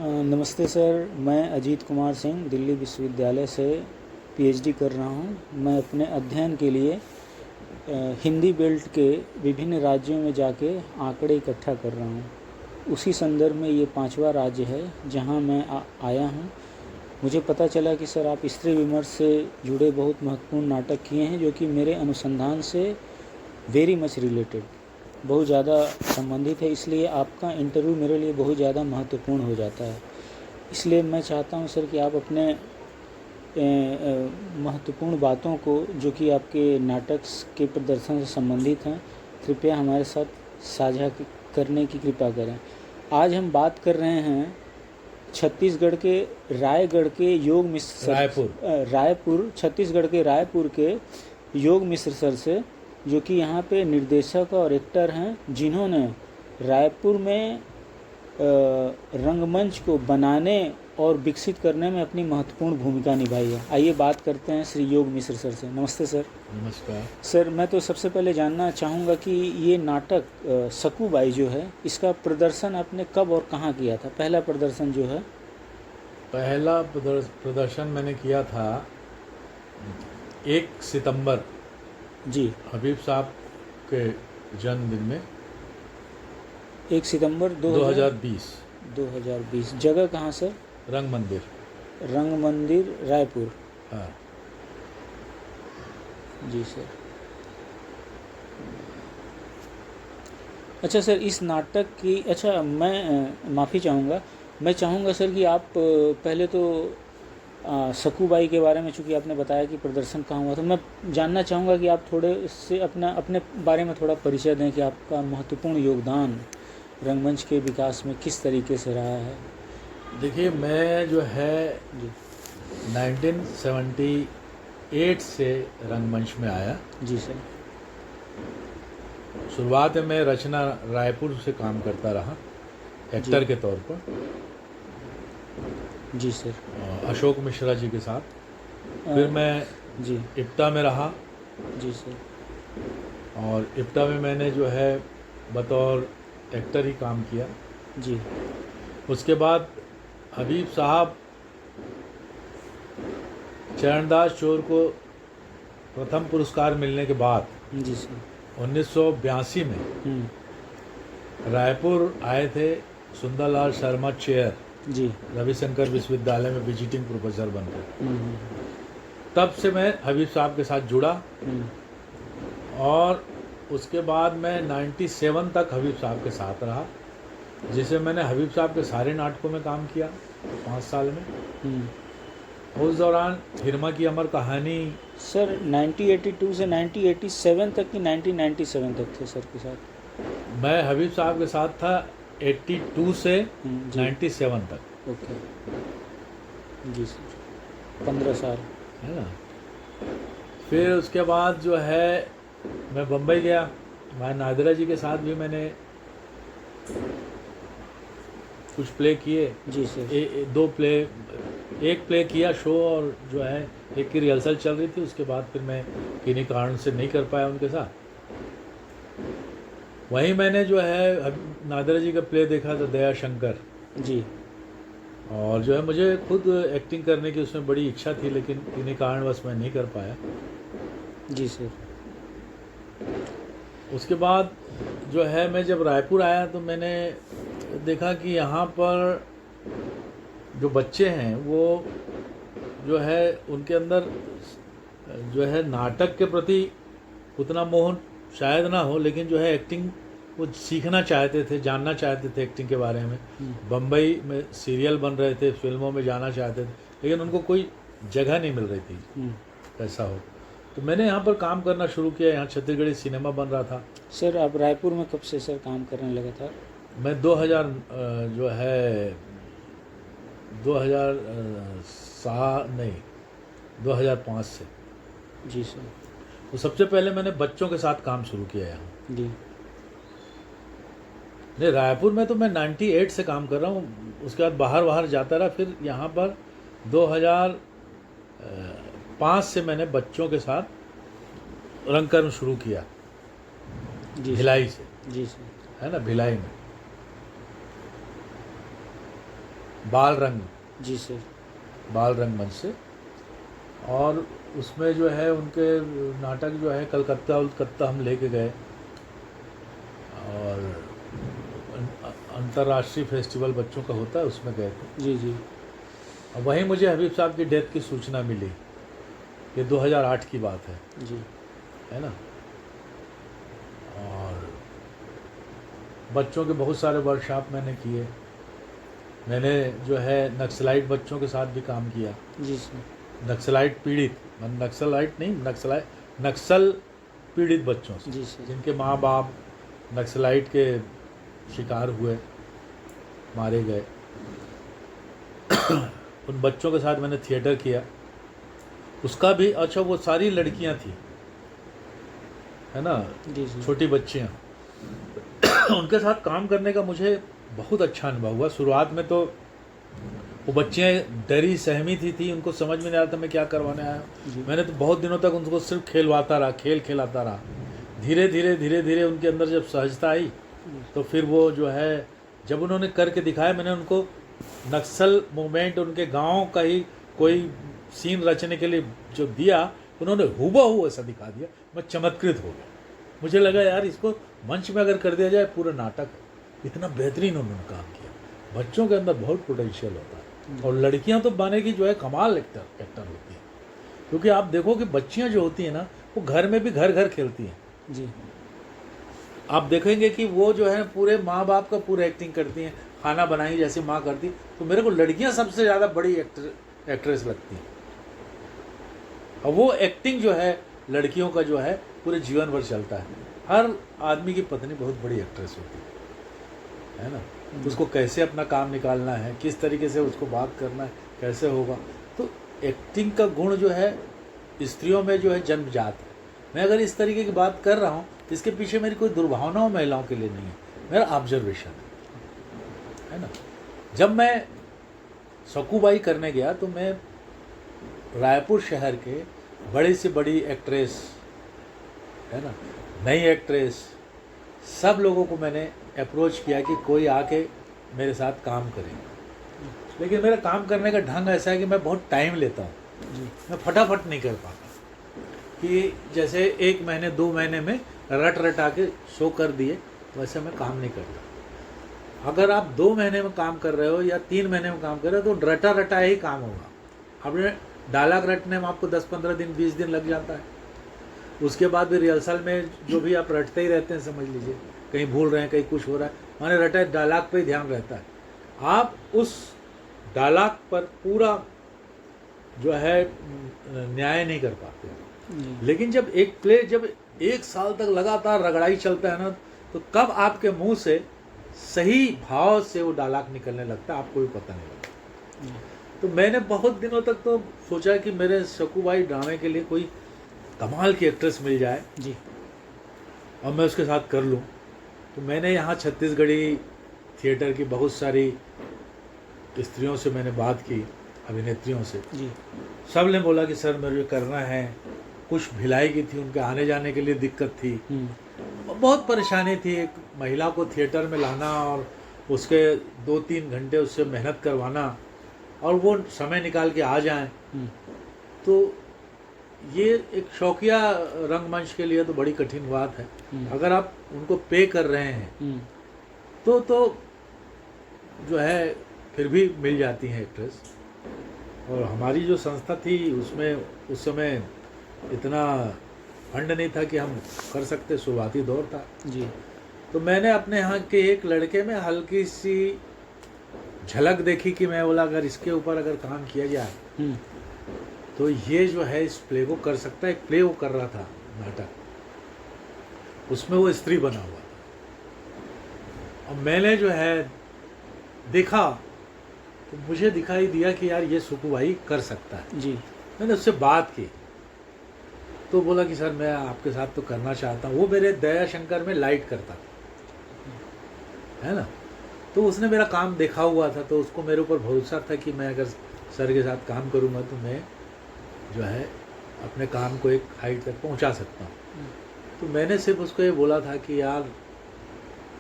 नमस्ते सर, मैं अजीत कुमार सिंह दिल्ली विश्वविद्यालय से पीएचडी कर रहा हूं। मैं अपने अध्ययन के लिए हिंदी बेल्ट के विभिन्न राज्यों में जाके आंकड़े इकट्ठा कर रहा हूं। उसी संदर्भ में ये 5वां राज्य है जहां मैं आया हूं। मुझे पता चला कि सर आप स्त्री विमर्श से जुड़े बहुत महत्वपूर्ण नाटक किए हैं जो कि मेरे अनुसंधान से वेरी मच रिलेटेड, बहुत ज़्यादा संबंधित है। इसलिए आपका इंटरव्यू मेरे लिए बहुत ज़्यादा महत्वपूर्ण हो जाता है। इसलिए मैं चाहता हूं सर कि आप अपने महत्वपूर्ण बातों को जो कि आपके नाटक के प्रदर्शन से संबंधित हैं, कृपया हमारे साथ साझा करने की कृपा करें। आज हम बात कर रहे हैं छत्तीसगढ़ के रायगढ़ के योग मिश्र रायपुर छत्तीसगढ़ के रायपुर के योग मिश्र सर से, जो कि यहाँ पे निर्देशक और एक्टर हैं, जिन्होंने रायपुर में रंगमंच को बनाने और विकसित करने में अपनी महत्वपूर्ण भूमिका निभाई है। आइए बात करते हैं श्री योग मिश्र सर से। नमस्ते सर। नमस्कार सर, मैं तो सबसे पहले जानना चाहूँगा कि ये नाटक सकूबाई जो है, इसका प्रदर्शन आपने कब और कहाँ किया था? पहला प्रदर्शन जो है। पहला प्रदर्शन मैंने किया था 1 सितंबर जी, हबीब साहब के जन्मदिन में 1 सितंबर 2020। जगह कहाँ सर? रंग मंदिर। रंग मंदिर रायपुर। हाँ जी सर। अच्छा सर, इस नाटक की, अच्छा मैं माफ़ी चाहूँगा, मैं चाहूँगा सर कि आप पहले तो सकूबाई के बारे में, चूँकि आपने बताया कि प्रदर्शन कहाँ हुआ, तो मैं जानना चाहूँगा कि आप थोड़े इससे अपने बारे में थोड़ा परिचय दें कि आपका महत्वपूर्ण योगदान रंगमंच के विकास में किस तरीके से रहा है। देखिए, मैं जो है 1978 से रंगमंच में आया। जी सर। शुरुआत में मैं रचना रायपुर से काम करता रहा एक्टर के तौर पर। जी सर। अशोक मिश्रा जी के साथ। फिर मैं जी इप्टा में रहा। जी सर। और इप्टा में मैंने जो है बतौर एक्टर ही काम किया। जी। उसके बाद हबीब साहब चरणदास चोर को प्रथम पुरस्कार मिलने के बाद जी सर 1982 में रायपुर आए थे सुंदरलाल शर्मा चेयर, जी। रविशंकर विश्वविद्यालय में विजिटिंग प्रोफेसर बनकर। तब से मैं हबीब साहब के साथ जुड़ा और उसके बाद मैं 97 तक हबीब साहब के साथ रहा, जिसे मैंने हबीब साहब के सारे नाटकों में काम किया 5 साल में। उस दौरान हिरमा की अमर कहानी। सर 1982 से 1987 तक कि 1997 तक थे सर के साथ? मैं हबीब साहब के साथ था 82 से 97 तक। ओके जी सर, 15 साल है ना। फिर उसके बाद जो है मैं बम्बई गया, वहाँ नादिरा जी के साथ भी मैंने कुछ प्ले किए। जी सर। 2 प्ले, एक प्ले किया शो, और जो है एक की रिहर्सल चल रही थी। उसके बाद फिर मैं किन्हीं कारण से नहीं कर पाया उनके साथ। वहीं मैंने जो है नादिरा जी का प्ले देखा था दया शंकर जी। और जो है मुझे खुद एक्टिंग करने की उसमें बड़ी इच्छा थी, लेकिन किन्हीं कारणवश मैं नहीं कर पाया। जी सर। उसके बाद जो है मैं जब रायपुर आया तो मैंने देखा कि यहाँ पर जो बच्चे हैं वो जो है उनके अंदर जो है नाटक के प्रति उतना मोह शायद ना हो, लेकिन जो है एक्टिंग वो सीखना चाहते थे, जानना चाहते थे एक्टिंग के बारे में। बम्बई में सीरियल बन रहे थे, फिल्मों में जाना चाहते थे, लेकिन उनको कोई जगह नहीं मिल रही थी ऐसा हो। तो मैंने यहाँ पर काम करना शुरू किया। यहाँ छत्तीसगढ़ी सिनेमा बन रहा था। सर आप रायपुर में कब से सर काम करने लगा था? मैं 2005 से। जी सर। तो सबसे पहले मैंने बच्चों के साथ काम शुरू किया यहाँ। जी। नहीं, रायपुर में तो मैं 98 से काम कर रहा हूँ। उसके बाद बाहर जाता रहा। फिर यहाँ पर 2005 से मैंने बच्चों के साथ रंगकर्म शुरू किया। भिलाई से। जी सर। है ना, भिलाई में। बाल रंग जी सर। बाल रंगमंच से। और उसमें जो है उनके नाटक जो है कलकत्ता हम लेके गए, और अंतर्राष्ट्रीय फेस्टिवल बच्चों का होता है उसमें गए थे। जी जी। और वहीं मुझे हबीब साहब की डेथ की सूचना मिली। ये 2008 की बात जी है ना। और बच्चों के बहुत सारे वर्कशॉप मैंने किए। मैंने जो है नक्सलाइट बच्चों के साथ भी काम किया। जी सर। नक्सलाइट पीड़ित, नक्सलाइट नहीं, नक्सल पीड़ित बच्चों से, जी सर। जिनके माँ बाप नक्सलाइट के शिकार हुए, मारे गए। उन बच्चों के साथ मैंने थिएटर किया। उसका भी अच्छा, वो सारी लड़कियां थी, है ना, जी सर। छोटी बच्चियां। उनके साथ काम करने का मुझे बहुत अच्छा अनुभव हुआ। शुरुआत में तो वो बच्चियाँ डरी सहमी थी, उनको समझ में नहीं आ रहा था मैं क्या करवाने आया। मैंने तो बहुत दिनों तक उनको सिर्फ खेलवाता रहा, खेल खिलाता रहा। धीरे धीरे उनके अंदर जब सहजता आई, तो फिर वो जो है, जब उन्होंने करके दिखाया, मैंने उनको नक्सल मूवमेंट उनके गांव का ही कोई सीन रचने के लिए जो दिया, उन्होंने हूबहू ऐसा दिखा दिया। मैं चमत्कृत हो गया। मुझे लगा यार इसको मंच में अगर कर दिया जाए पूरा नाटक, इतना बेहतरीन उन्होंने काम किया। बच्चों के अंदर बहुत पोटेंशियल होता है, और लड़कियां तो बने की जो है कमाल एक्टर होती है। क्योंकि आप देखो कि बच्चियां जो होती हैं ना, वो घर में भी घर खेलती हैं। जी। आप देखेंगे कि वो जो है पूरे माँ बाप का पूरा एक्टिंग करती हैं, खाना बनाई जैसे माँ करती। तो मेरे को लड़कियां सबसे ज़्यादा बड़ी एक्ट्रेस लगती हैं। और वो एक्टिंग जो है लड़कियों का जो है पूरे जीवन भर चलता है। हर आदमी की पत्नी बहुत बड़ी एक्ट्रेस होती है ना। उसको कैसे अपना काम निकालना है, किस तरीके से उसको बात करना है, कैसे होगा। तो एक्टिंग का गुण जो है स्त्रियों में जो है जन्मजात है। मैं अगर इस तरीके की बात कर रहा हूँ, इसके पीछे मेरी कोई दुर्भावना महिलाओं के लिए नहीं है, मेरा ऑब्जर्वेशन है ना। जब मैं सकूबाई करने गया, तो मैं रायपुर शहर के बड़ी से बड़ी एक्ट्रेस, है ना, नई एक्ट्रेस, सब लोगों को मैंने अप्रोच किया कि कोई आके मेरे साथ काम करे। लेकिन मेरा काम करने का ढंग ऐसा है कि मैं बहुत टाइम लेता हूँ। मैं फटाफट नहीं कर पाता कि जैसे 1 महीने 2 महीने में रट आके शो कर दिए, वैसे मैं काम नहीं करता। अगर आप 2 महीने में काम कर रहे हो या 3 महीने में काम कर रहे हो, तो रटा ही काम होगा। अपने डायलॉग रटने में आपको 10-15 दिन 20 दिन लग जाता है। उसके बाद भी रिहर्सल में जो भी आप रटते ही रहते हैं, समझ लीजिए कहीं भूल रहे हैं, कहीं कुछ हो रहा है, माने रटा डायलॉग पे ही ध्यान रहता है। आप उस डायलॉग पर पूरा जो है न्याय नहीं कर पाते। लेकिन जब एक प्ले जब 1 साल तक लगातार रगड़ाई चलता है ना, तो कब आपके मुंह से सही भाव से वो डायलॉग निकलने लगता है, आपको भी पता नहीं लगता। तो मैंने बहुत दिनों तक तो सोचा कि मेरे सकूबाई ड्रामे के लिए कोई कमाल की एक्ट्रेस मिल जाए जी, और मैं उसके साथ कर लूँ। तो मैंने यहाँ छत्तीसगढ़ी थिएटर की बहुत सारी स्त्रियों से मैंने बात की, अभिनेत्रियों से जी। सब ने बोला कि सर मुझे करना है। कुछ भिलाई की थी, उनके आने जाने के लिए दिक्कत थी, बहुत परेशानी थी। एक महिला को थिएटर में लाना और उसके 2-3 घंटे उससे मेहनत करवाना और वो समय निकाल के आ जाएं, तो ये एक शौकिया रंगमंच के लिए तो बड़ी कठिन बात है। अगर आप उनको पे कर रहे हैं तो जो है फिर भी मिल जाती हैं एक्ट्रेस। और हमारी जो संस्था थी उसमें उस समय इतना फंड नहीं था कि हम कर सकते, शुरुआती दौर था जी। तो मैंने अपने यहाँ के एक लड़के में हल्की सी झलक देखी कि मैं बोला अगर इसके ऊपर अगर काम किया जाए तो ये जो है इस प्ले को कर सकता है। एक प्ले वो कर रहा था नाटक, उसमें वो स्त्री बना हुआ था और मैंने जो है देखा तो मुझे दिखाई दिया कि यार ये सकूबाई कर सकता है जी। मैंने उससे बात की तो बोला कि सर मैं आपके साथ तो करना चाहता हूँ। वो मेरे दया शंकर में लाइट करता था, है ना, तो उसने मेरा काम देखा हुआ था तो उसको मेरे ऊपर भरोसा था कि मैं अगर सर के साथ काम करूँगा तो मैं जो है अपने काम को एक हाइट तक पहुँचा सकता हूँ। तो मैंने सिर्फ उसको ये बोला था कि यार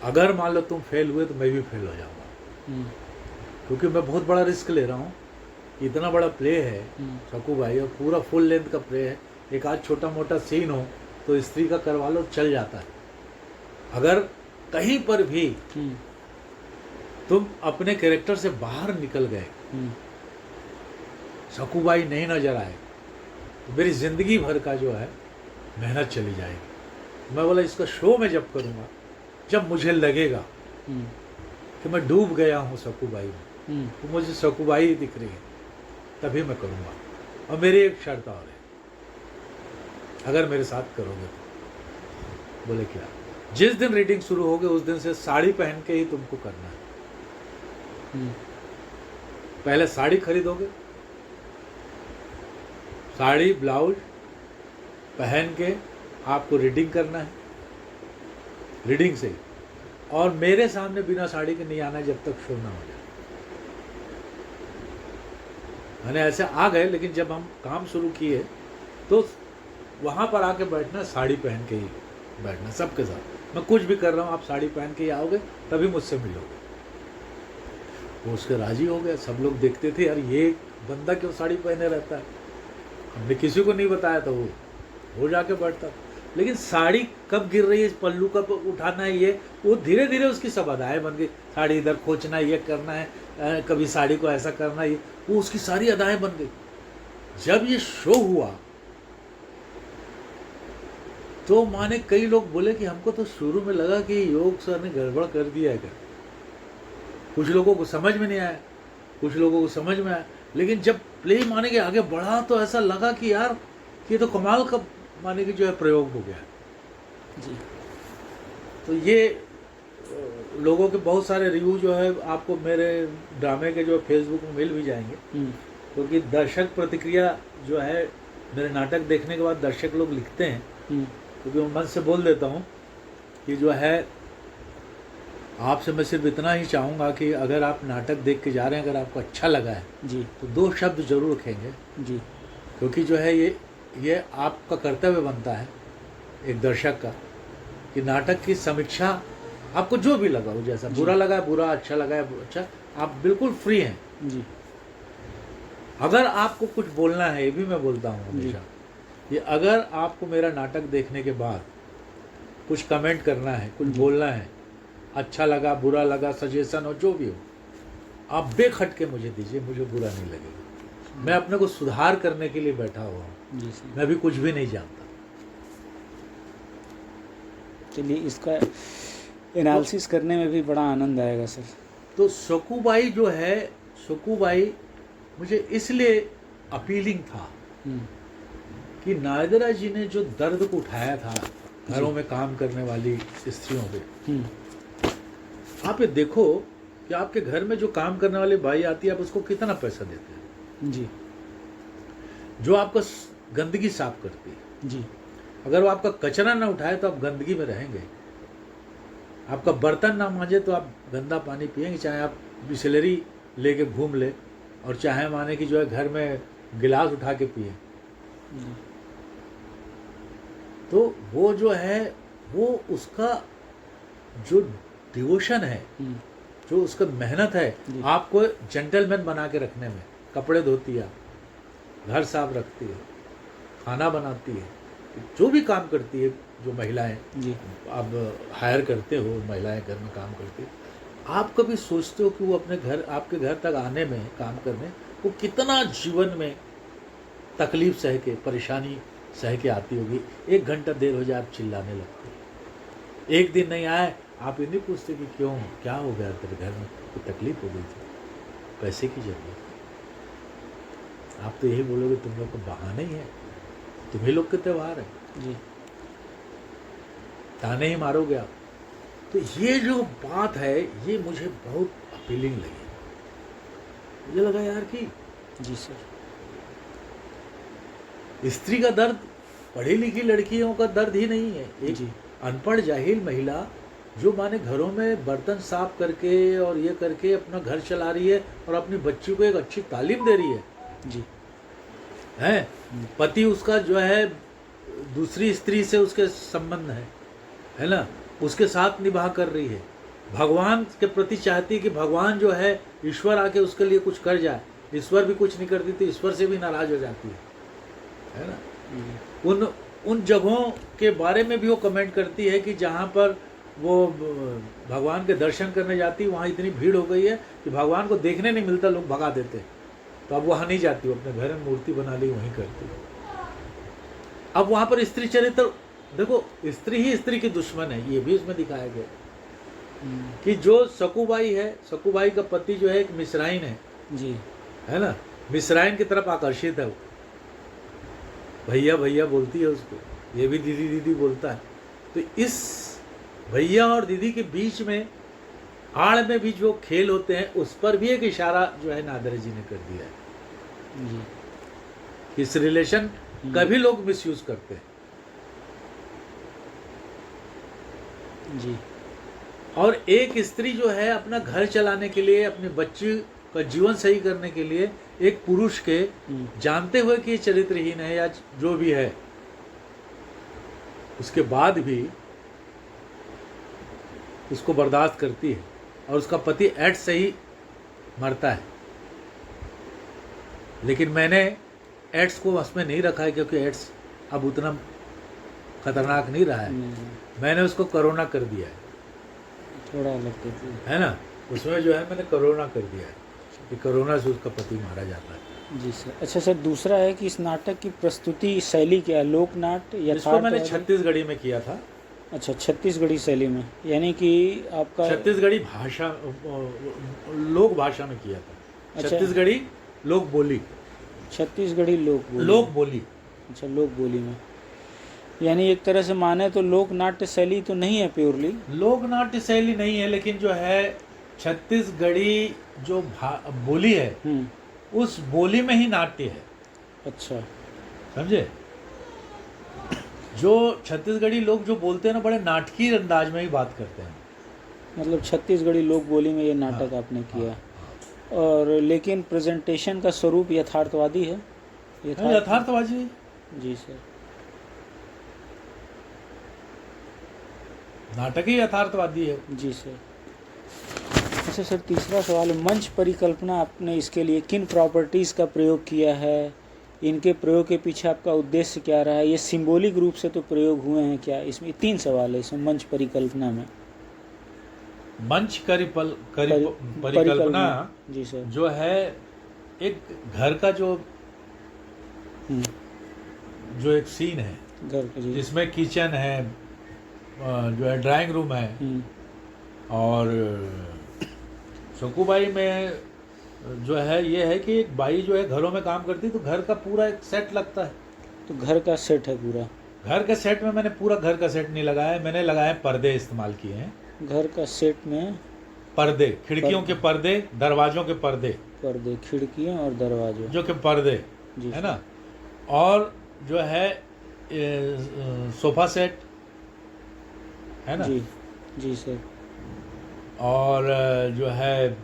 अगर मान लो तुम फेल हुए तो मैं भी फेल हो जाऊँगा, क्योंकि मैं बहुत बड़ा रिस्क ले रहा हूँ। इतना बड़ा प्ले है सकू भाई, और पूरा फुल लेंथ का प्ले है। एक आध छोटा मोटा सीन हो तो स्त्री का करवा लो, चल जाता है। अगर कहीं पर भी तुम अपने कैरेक्टर से बाहर निकल गए, सकू भाई नहीं नजर आए, तो मेरी जिंदगी भर का जो है मेहनत चली जाएगी। मैं बोला इसका शो मैं जब करूँगा, जब मुझे लगेगा कि मैं डूब गया हूँ सकू भाई में, तो मुझे सकू भाई ही दिख रही है, तभी मैं करूँगा। और मेरी एक शर्त और है, अगर मेरे साथ करोगे तो। बोले क्या? जिस दिन रीडिंग शुरू होगी उस दिन से साड़ी पहन के ही तुमको करना है। पहले साड़ी खरीदोगे, साड़ी ब्लाउज पहन के आपको रीडिंग करना है, रीडिंग से। और मेरे सामने बिना साड़ी के नहीं आना जब तक शो ना हो जाए। मैंने ऐसे आ गए, लेकिन जब हम काम शुरू किए तो वहाँ पर आके बैठना, साड़ी पहन के ही बैठना सबके साथ। मैं कुछ भी कर रहा हूँ, आप साड़ी पहन के ही आओगे तभी मुझसे मिलोगे। वो उसके राजी हो गए। सब लोग देखते थे, यार ये बंदा क्यों साड़ी पहने रहता है। हमने किसी को नहीं बताया था, वो जाके बैठता। लेकिन साड़ी कब गिर रही है, पल्लू कब उठाना है, ये वो धीरे धीरे उसकी सब अदाएँ बन गई। साड़ी इधर खोचना, ये करना है, कभी साड़ी को ऐसा करना, ये वो उसकी सारी अदाएँ बन गई। जब ये शो हुआ तो माने कई लोग बोले कि हमको तो शुरू में लगा कि योग सर ने गड़बड़ कर दिया है क्या। कुछ लोगों को समझ में नहीं आया, कुछ लोगों को समझ में आया। लेकिन जब प्ले माने के आगे बढ़ा तो ऐसा लगा कि यार ये तो कमाल का माने कि जो है प्रयोग हो गया जी। तो ये लोगों के बहुत सारे रिव्यू जो है आपको मेरे ड्रामे के जो फेसबुक में मिल भी जाएंगे, क्योंकि दर्शक प्रतिक्रिया जो है मेरे नाटक देखने के बाद दर्शक लोग लिखते हैं। क्योंकि मैं मन से बोल देता हूँ कि जो है आपसे मैं सिर्फ इतना ही चाहूँगा कि अगर आप नाटक देख के जा रहे हैं, अगर आपको अच्छा लगा है जी, तो 2 शब्द जरूर रखेंगे जी। क्योंकि जो है ये आपका कर्तव्य बनता है एक दर्शक का, कि नाटक की समीक्षा आपको जो भी लगा हो, जैसा बुरा लगा है बुरा, अच्छा लगा है अच्छा, आप बिल्कुल फ्री हैं जी। अगर आपको कुछ बोलना है, ये भी मैं बोलता हूँ हमेशा, ये अगर आपको मेरा नाटक देखने के बाद कुछ कमेंट करना है, कुछ बोलना है, अच्छा लगा बुरा लगा, सजेशन हो, जो भी हो, आप बेखट के मुझे दीजिए, मुझे बुरा नहीं लगेगा। मैं अपने को सुधार करने के लिए बैठा हुआ हूँ, मैं भी कुछ भी नहीं जानता। चलिए, इसका एनालिसिस करने में भी बड़ा आनंद आएगा सर। तो सकू भाई जो है, सकू भाई मुझे इसलिए अपीलिंग था कि नायदरा जी ने जो दर्द को उठाया था घरों में काम करने वाली स्त्रियों पे, आप ये देखो कि आपके घर में जो काम करने वाली बाई आती है, आप उसको कितना पैसा देते हैं जी। जो आपका गंदगी साफ करती है जी, अगर वो आपका कचरा ना उठाए तो आप गंदगी में रहेंगे। आपका बर्तन ना मांजे तो आप गंदा पानी पिएंगे, चाहे आप बिस्लरी लेके घूम ले, और चाहे माने कि जो है घर में गिलास उठा के पिए। तो वो जो है, वो उसका जो डिवोशन है, जो उसका मेहनत है, आपको जेंटलमैन बना के रखने में, कपड़े धोती है, घर साफ रखती है, खाना बनाती है, जो भी काम करती है जो महिलाएं जी आप हायर करते हो, महिलाएं घर में काम करती है, आप कभी सोचते हो कि वो अपने घर, आपके घर तक आने में, काम करने, वो कितना जीवन में तकलीफ सह के, परेशानी सह के आती होगी। 1 घंटा देर हो जाए आप चिल्लाने लगते। एक दिन नहीं आए आप ये नहीं पूछते कि क्यों, क्या हो गया तेरे घर में, कोई तकलीफ हो गई थी, पैसे की जरूरत है। आप तो यही बोलोगे तुम लोग का बहाना ही है, तुम्ही लोग के त्यौहार है जी, ताने ही मारोगे आप। तो ये जो बात है, ये मुझे बहुत अपीलिंग लगी। मुझे लगा यार कि जी सर, स्त्री का दर्द पढ़ी लिखी लड़कियों का दर्द ही नहीं है। एक अनपढ़ जाहिल महिला जो माने घरों में बर्तन साफ करके और ये करके अपना घर चला रही है और अपनी बच्ची को एक अच्छी तालीम दे रही है जी, है पति उसका जो है दूसरी स्त्री से उसके संबंध है ना, उसके साथ निभाह कर रही है, भगवान के प्रति चाहती है कि भगवान जो है ईश्वर आके उसके लिए कुछ कर जाए। ईश्वर भी कुछ नहीं करती थी, ईश्वर से भी नाराज हो जाती है ना। उन जगहों के बारे में भी वो कमेंट करती है कि जहाँ पर वो भगवान के दर्शन करने जाती है वहाँ इतनी भीड़ हो गई है कि भगवान को देखने नहीं मिलता, लोग भगा देते। तो अब वहाँ नहीं जाती, वो अपने घर में मूर्ति बना ली, वहीं करती है। अब वहाँ पर स्त्री चरित्र देखो, स्त्री ही स्त्री की दुश्मन है, ये भी इसमें दिखाया गया कि जो सकूबाई है, सकूबाई का पति जो है एक मिस्राइन है जी, है ना, मिस्राइन की तरफ आकर्षित है वो, भैया भैया बोलती है उसको, ये भी दीदी दीदी बोलता है। तो इस भैया और दीदी के बीच में आड़ में भी जो खेल होते हैं उस पर भी एक इशारा जो है नादर जी ने कर दिया है जी। इस रिलेशन का भी लोग मिसयूज करते हैं। जी। और एक स्त्री जो है अपना घर चलाने के लिए, अपने बच्चे का जीवन सही करने के लिए एक पुरुष के जानते हुए कि ये चरित्रहीन है या जो भी है, उसके बाद भी उसको बर्दाश्त करती है और उसका पति एड्स से ही मरता है। लेकिन मैंने एड्स को उसमें नहीं रखा है क्योंकि एड्स अब उतना खतरनाक नहीं रहा है। मैंने उसको कोरोना कर दिया है, थोड़ा अलग है ना, उसमें जो है मैंने कोरोना कर दिया है कि कोरोना से उसका पति मारा जाता है। जी सर। अच्छा सर, दूसरा है कि इस नाटक की प्रस्तुति शैली क्या है? लोक नाट्य या इसको मैंने छत्तीसगढ़ी में किया था। अच्छा, छत्तीसगढ़ी शैली में, यानी कि आपका छत्तीसगढ़ी भाषा, लोक भाषा में किया था। अच्छा। छत्तीसगढ़ी लोक बोली, छत्तीसगढ़ी लोक बोली। अच्छा, लोक बोली में, यानी एक तरह से माने तो लोक नाट्य शैली तो नहीं है प्योरली। लोक नाट्य शैली नहीं है, लेकिन जो है छत्तीसगढ़ी जो बोली है उस बोली में ही नाट्य है। अच्छा, समझे? जो छत्तीसगढ़ी लोग जो बोलते हैं ना, बड़े नाटकीय अंदाज में ही बात करते हैं। मतलब छत्तीसगढ़ी लोक बोली में ये नाटक आपने किया। और लेकिन प्रेजेंटेशन का स्वरूप यथार्थवादी है। यथार्थवादी। जी सर। नाटक ही यथार्थवादी है। जी सर। अच्छा सर, तीसरा सवाल, मंच परिकल्पना आपने इसके लिए किन प्रॉपर्टीज़ का प्रयोग किया है? इनके प्रयोग के पीछे आपका उद्देश्य क्या रहा है? ये सिंबॉलिक रूप से तो प्रयोग हुए हैं क्या? इसमें 3 सवाल है इसमें मंच परिकल्पना में। मंच परिकल्पना जी सर, जो है एक घर का जो एक सीन है घर का, जिसमें किचन है, जो है ड्राइंग रूम है, और सकूबाई में जो है ये है कि एक बाई जो है घरों में काम करती है तो घर का पूरा एक सेट लगता है। तो घर का सेट है पूरा। घर का सेट में मैंने पूरा घर का सेट नहीं लगाया, मैंने लगाए पर्दे इस्तेमाल किए हैं। घर का सेट में पर्दे, खिड़कियों के पर्दे, दरवाजों के पर्दे, खिड़कियां और दरवाजे जो के पर्दे है ना, और जो है सोफा सेट है ना। जी जी सर। और जो है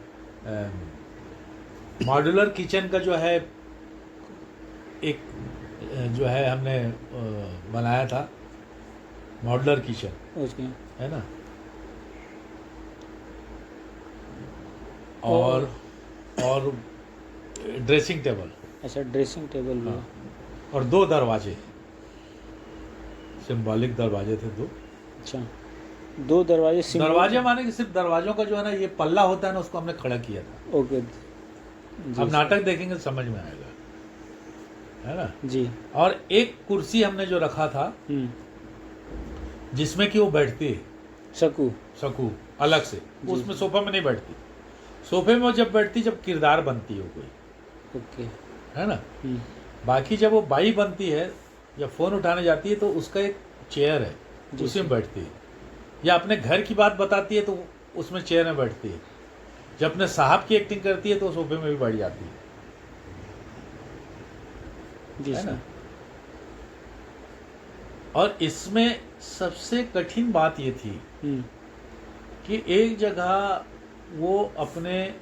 मॉड्यूलर किचन का जो है एक जो है हमने बनाया था मॉड्यूलर किचन, है ना। और ड्रेसिंग टेबल। अच्छा, ड्रेसिंग टेबल भी। और 2 दरवाजे, सिंबॉलिक दरवाजे थे 2। अच्छा, 2 दरवाजे। दरवाजे माने कि सिर्फ दरवाजों का जो है ना ये पल्ला होता है ना, उसको हमने खड़ा किया था। ओके। अब नाटक देखेंगे तो समझ में आएगा, है ना जी। और एक कुर्सी हमने जो रखा था जिसमें कि वो बैठती है, सकू अलग से, उसमें सोफा में नहीं बैठती। सोफे में वो जब बैठती जब किरदार बनती है कोई, ओके, है ना। बाकी जब वो बाई बनती है या फोन उठाने जाती है तो उसका एक चेयर है, उसी में बैठती है। या अपने घर की बात बताती है तो उसमें चेयर में बैठती है। जब अपने साहब की एक्टिंग करती है तो सोफे में भी बैठ जाती है, है ना। और इसमें सबसे कठिन बात ये थी कि एक जगह वो अपने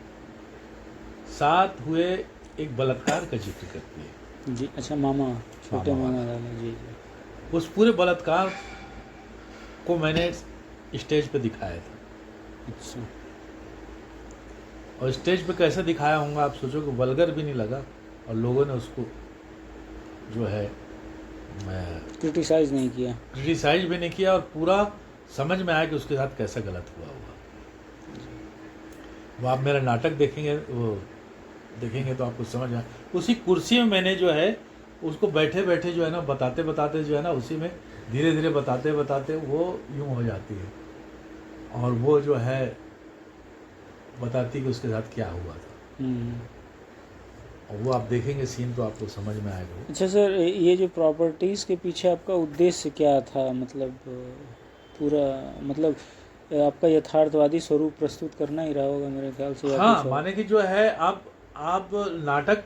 साथ हुए एक बलात्कार का जिक्र करती है। जी। अच्छा, मामा, छोटे मामा वाला। जी जी। उस पूरे बलात्कार को मैंने स्टेज पे दिखाया था। अच्छा। और स्टेज पे कैसे दिखाया होगा आप सोचो कि वल्गर भी नहीं लगा और लोगों ने उसको जो है क्रिटिसाइज नहीं किया। क्रिटिसाइज भी नहीं किया और पूरा समझ में आया कि उसके साथ कैसा गलत हुआ होगा। वो आप मेरा नाटक देखेंगे, वो देखेंगे तो आपको समझ आए। उसी कुर्सी में मैंने जो है उसको बैठे बैठे जो है ना बताते बताते जो है ना उसी में धीरे धीरे बताते बताते वो यूं हो जाती है और वो जो है बताती कि उसके साथ क्या हुआ था। और वो आप देखेंगे सीन तो आपको समझ में आएगा। अच्छा सर, ये जो प्रॉपर्टीज़ के पीछे आपका उद्देश्य क्या था? मतलब पूरा मतलब आपका यथार्थवादी स्वरूप प्रस्तुत करना ही रहा होगा मेरे ख्याल से, या हाँ, कुछ और? माने कि जो है आप नाटक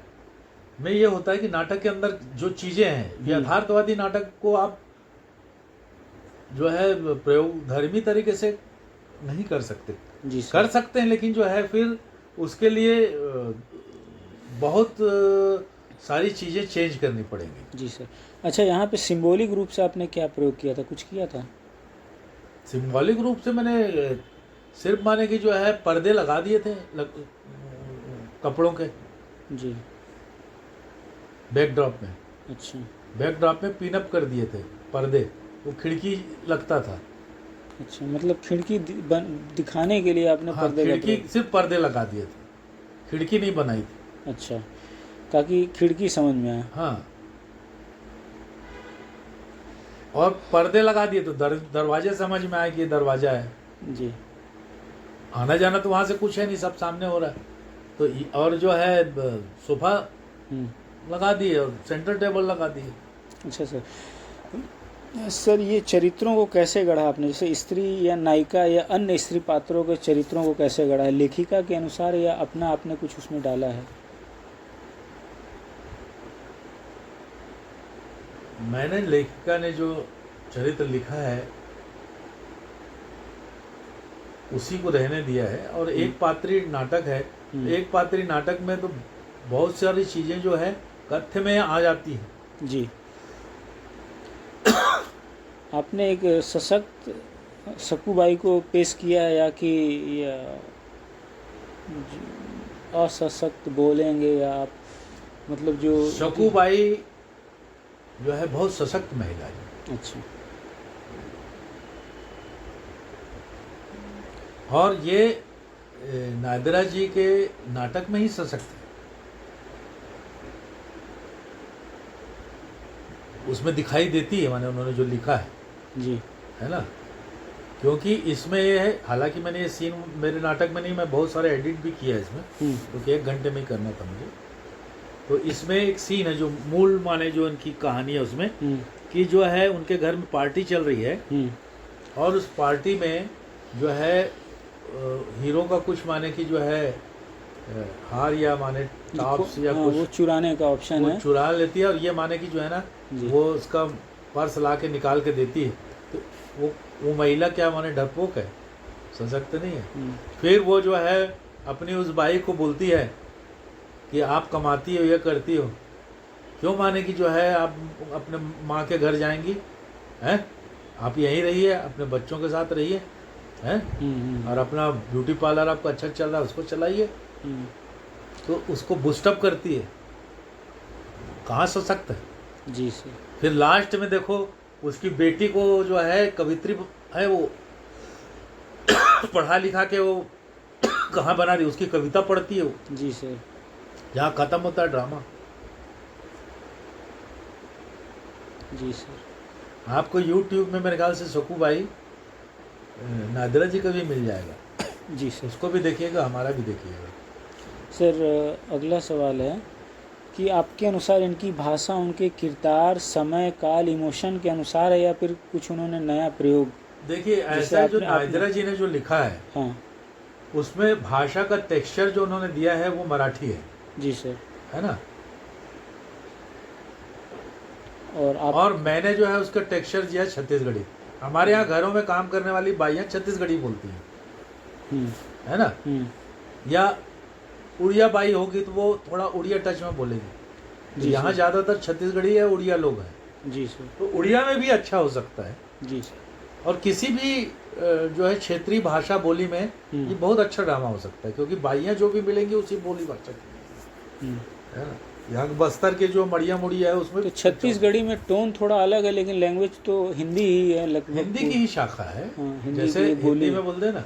में ये होता है कि नाटक के अंदर जो चीजें हैं यथार्थवादी नाटक को आप जो है प्रयोग धर्मी तरीके से नहीं कर सकते। जी सर। कर सकते हैं लेकिन जो है फिर उसके लिए बहुत सारी चीजें चेंज करनी पड़ेंगी। जी सर। अच्छा, यहाँ पे सिंबॉलिक रूप से आपने क्या प्रयोग किया था? कुछ किया था? सिंबॉलिक रूप से मैंने सिर्फ माने कि जो है पर्दे लगा दिए थे कपड़ों के जी। बैकड्रॉप में। अच्छा। बैकड्रॉप में पिन अप कर दिए थे पर्दे, वो खिड़की लगता था। अच्छा, मतलब खिड़की दिखाने के लिए आपने हाँ, पर्दे का खिड़की प्रयोग? सिर्फ पर्दे लगा दिए थे, खिड़की नहीं बनाई थी। अच्छा, ताकि खिड़की समझ में आए। हाँ, और पर्दे लगा दिए तो दरवाजे समझ में आए कि ये दरवाजा है। जी। आना जाना तो वहां से कुछ है नहीं, सब सामने हो रहा है। तो और जो है सोफा लगा दिए और सेंटर टेबल लगा दिए। अच्छा सर। सर, ये चरित्रों को कैसे गढ़ा आपने? जैसे स्त्री या नायिका या अन्य स्त्री पात्रों के चरित्रों को कैसे गढ़ा है? लेखिका के अनुसार या अपना आपने कुछ उसमें डाला है? मैंने लेखिका ने जो चरित्र लिखा है उसी को रहने दिया है। और एक पात्री नाटक है, एक पात्री नाटक में तो बहुत सारी चीजें जो है कथ्य में आ जाती हैं। जी। आपने एक सशक्त सकूबाई को पेश किया या कि असशक्त बोलेंगे, या आप मतलब जो सकूबाई जो है बहुत सशक्त महिला है। अच्छा। और ये नादिरा जी के नाटक में ही सशक्त है। उसमें दिखाई देती है, माने उन्होंने जो लिखा है जी, है ना। क्योंकि इसमें ये है, हालांकि मैंने ये सीन मेरे नाटक में नहीं, मैं बहुत सारे एडिट भी किया है इसमें, क्योंकि 1 घंटे में ही करना था मुझे। तो इसमें एक सीन है जो मूल माने जो इनकी कहानी है उसमें कि जो है उनके घर में पार्टी चल रही है और उस पार्टी में जो है हीरो का कुछ माने कि जो है हार या माने टॉप्स या कुछ वो चुराने का ऑप्शन है, चुरा लेती है। और ये माने कि जो है ना वो उसका पर्स ला के निकाल के देती है। तो वो महिला क्या माने डरपोक है, सशक्त नहीं है। फिर वो जो है अपनी उस बाई को बोलती है कि आप कमाती हो, ये करती हो, क्यों माने कि जो है आप अपने माँ के घर जाएंगी हैं, आप यहीं रहिए, अपने बच्चों के साथ रहिए हैं, और अपना ब्यूटी पार्लर आपका अच्छा चल रहा है उसको चलाइए। तो उसको बूस्टअप करती है। कहाँ सशक्त है। जी सर। फिर लास्ट में देखो उसकी बेटी को जो है कवित्री है, वो पढ़ा लिखा के वो कहाँ बना रही, उसकी कविता पढ़ती है वो। जी सर। जहाँ खत्म होता है ड्रामा। जी सर। आपको YouTube में मेरे ख्याल से सकूबाई नादिरा जी का भी मिल जाएगा। जी सर। उसको भी देखिएगा, हमारा भी देखिएगा। सर, अगला सवाल है कि आपके अनुसार इनकी भाषा उनके किरदार, समय, काल, इमोशन के अनुसार है या फिर कुछ उन्होंने नया प्रयोग? देखिए, ऐसा जो नादिरा जी ने जो लिखा है, हाँ, उसमें भाषा का टेक्सचर जो उन्होंने दिया है वो मराठी है। जी सर। है ना। और मैंने जो है उसका टेक्सचर दिया है छत्तीसगढ़ी। हमारे यहाँ घरों में काम करने वाली बाइयाँ छत्तीसगढ़ी बोलती हैं, है ना। या उड़िया बाई होगी तो वो थोड़ा उड़िया टच में बोलेगी। तो यहाँ ज़्यादातर छत्तीसगढ़ी है, उड़िया लोग हैं। जी सर। तो उड़िया में भी अच्छा हो सकता है। जी सर। और किसी भी जो है क्षेत्रीय भाषा बोली में ये बहुत अच्छा ड्रामा हो सकता है, क्योंकि बाइयाँ जो भी मिलेंगी उसी बोली भाषा की है ना। यहाँ बस्तर के जो मड़िया मुड़िया है उसमें तो छत्तीसगढ़ी में टोन थोड़ा अलग है, लेकिन लैंग्वेज तो हिंदी ही है लगभग। हिंदी की ही शाखा है। हाँ, हिंदी जैसे की बोली हिंदी में बोलते हैं ना,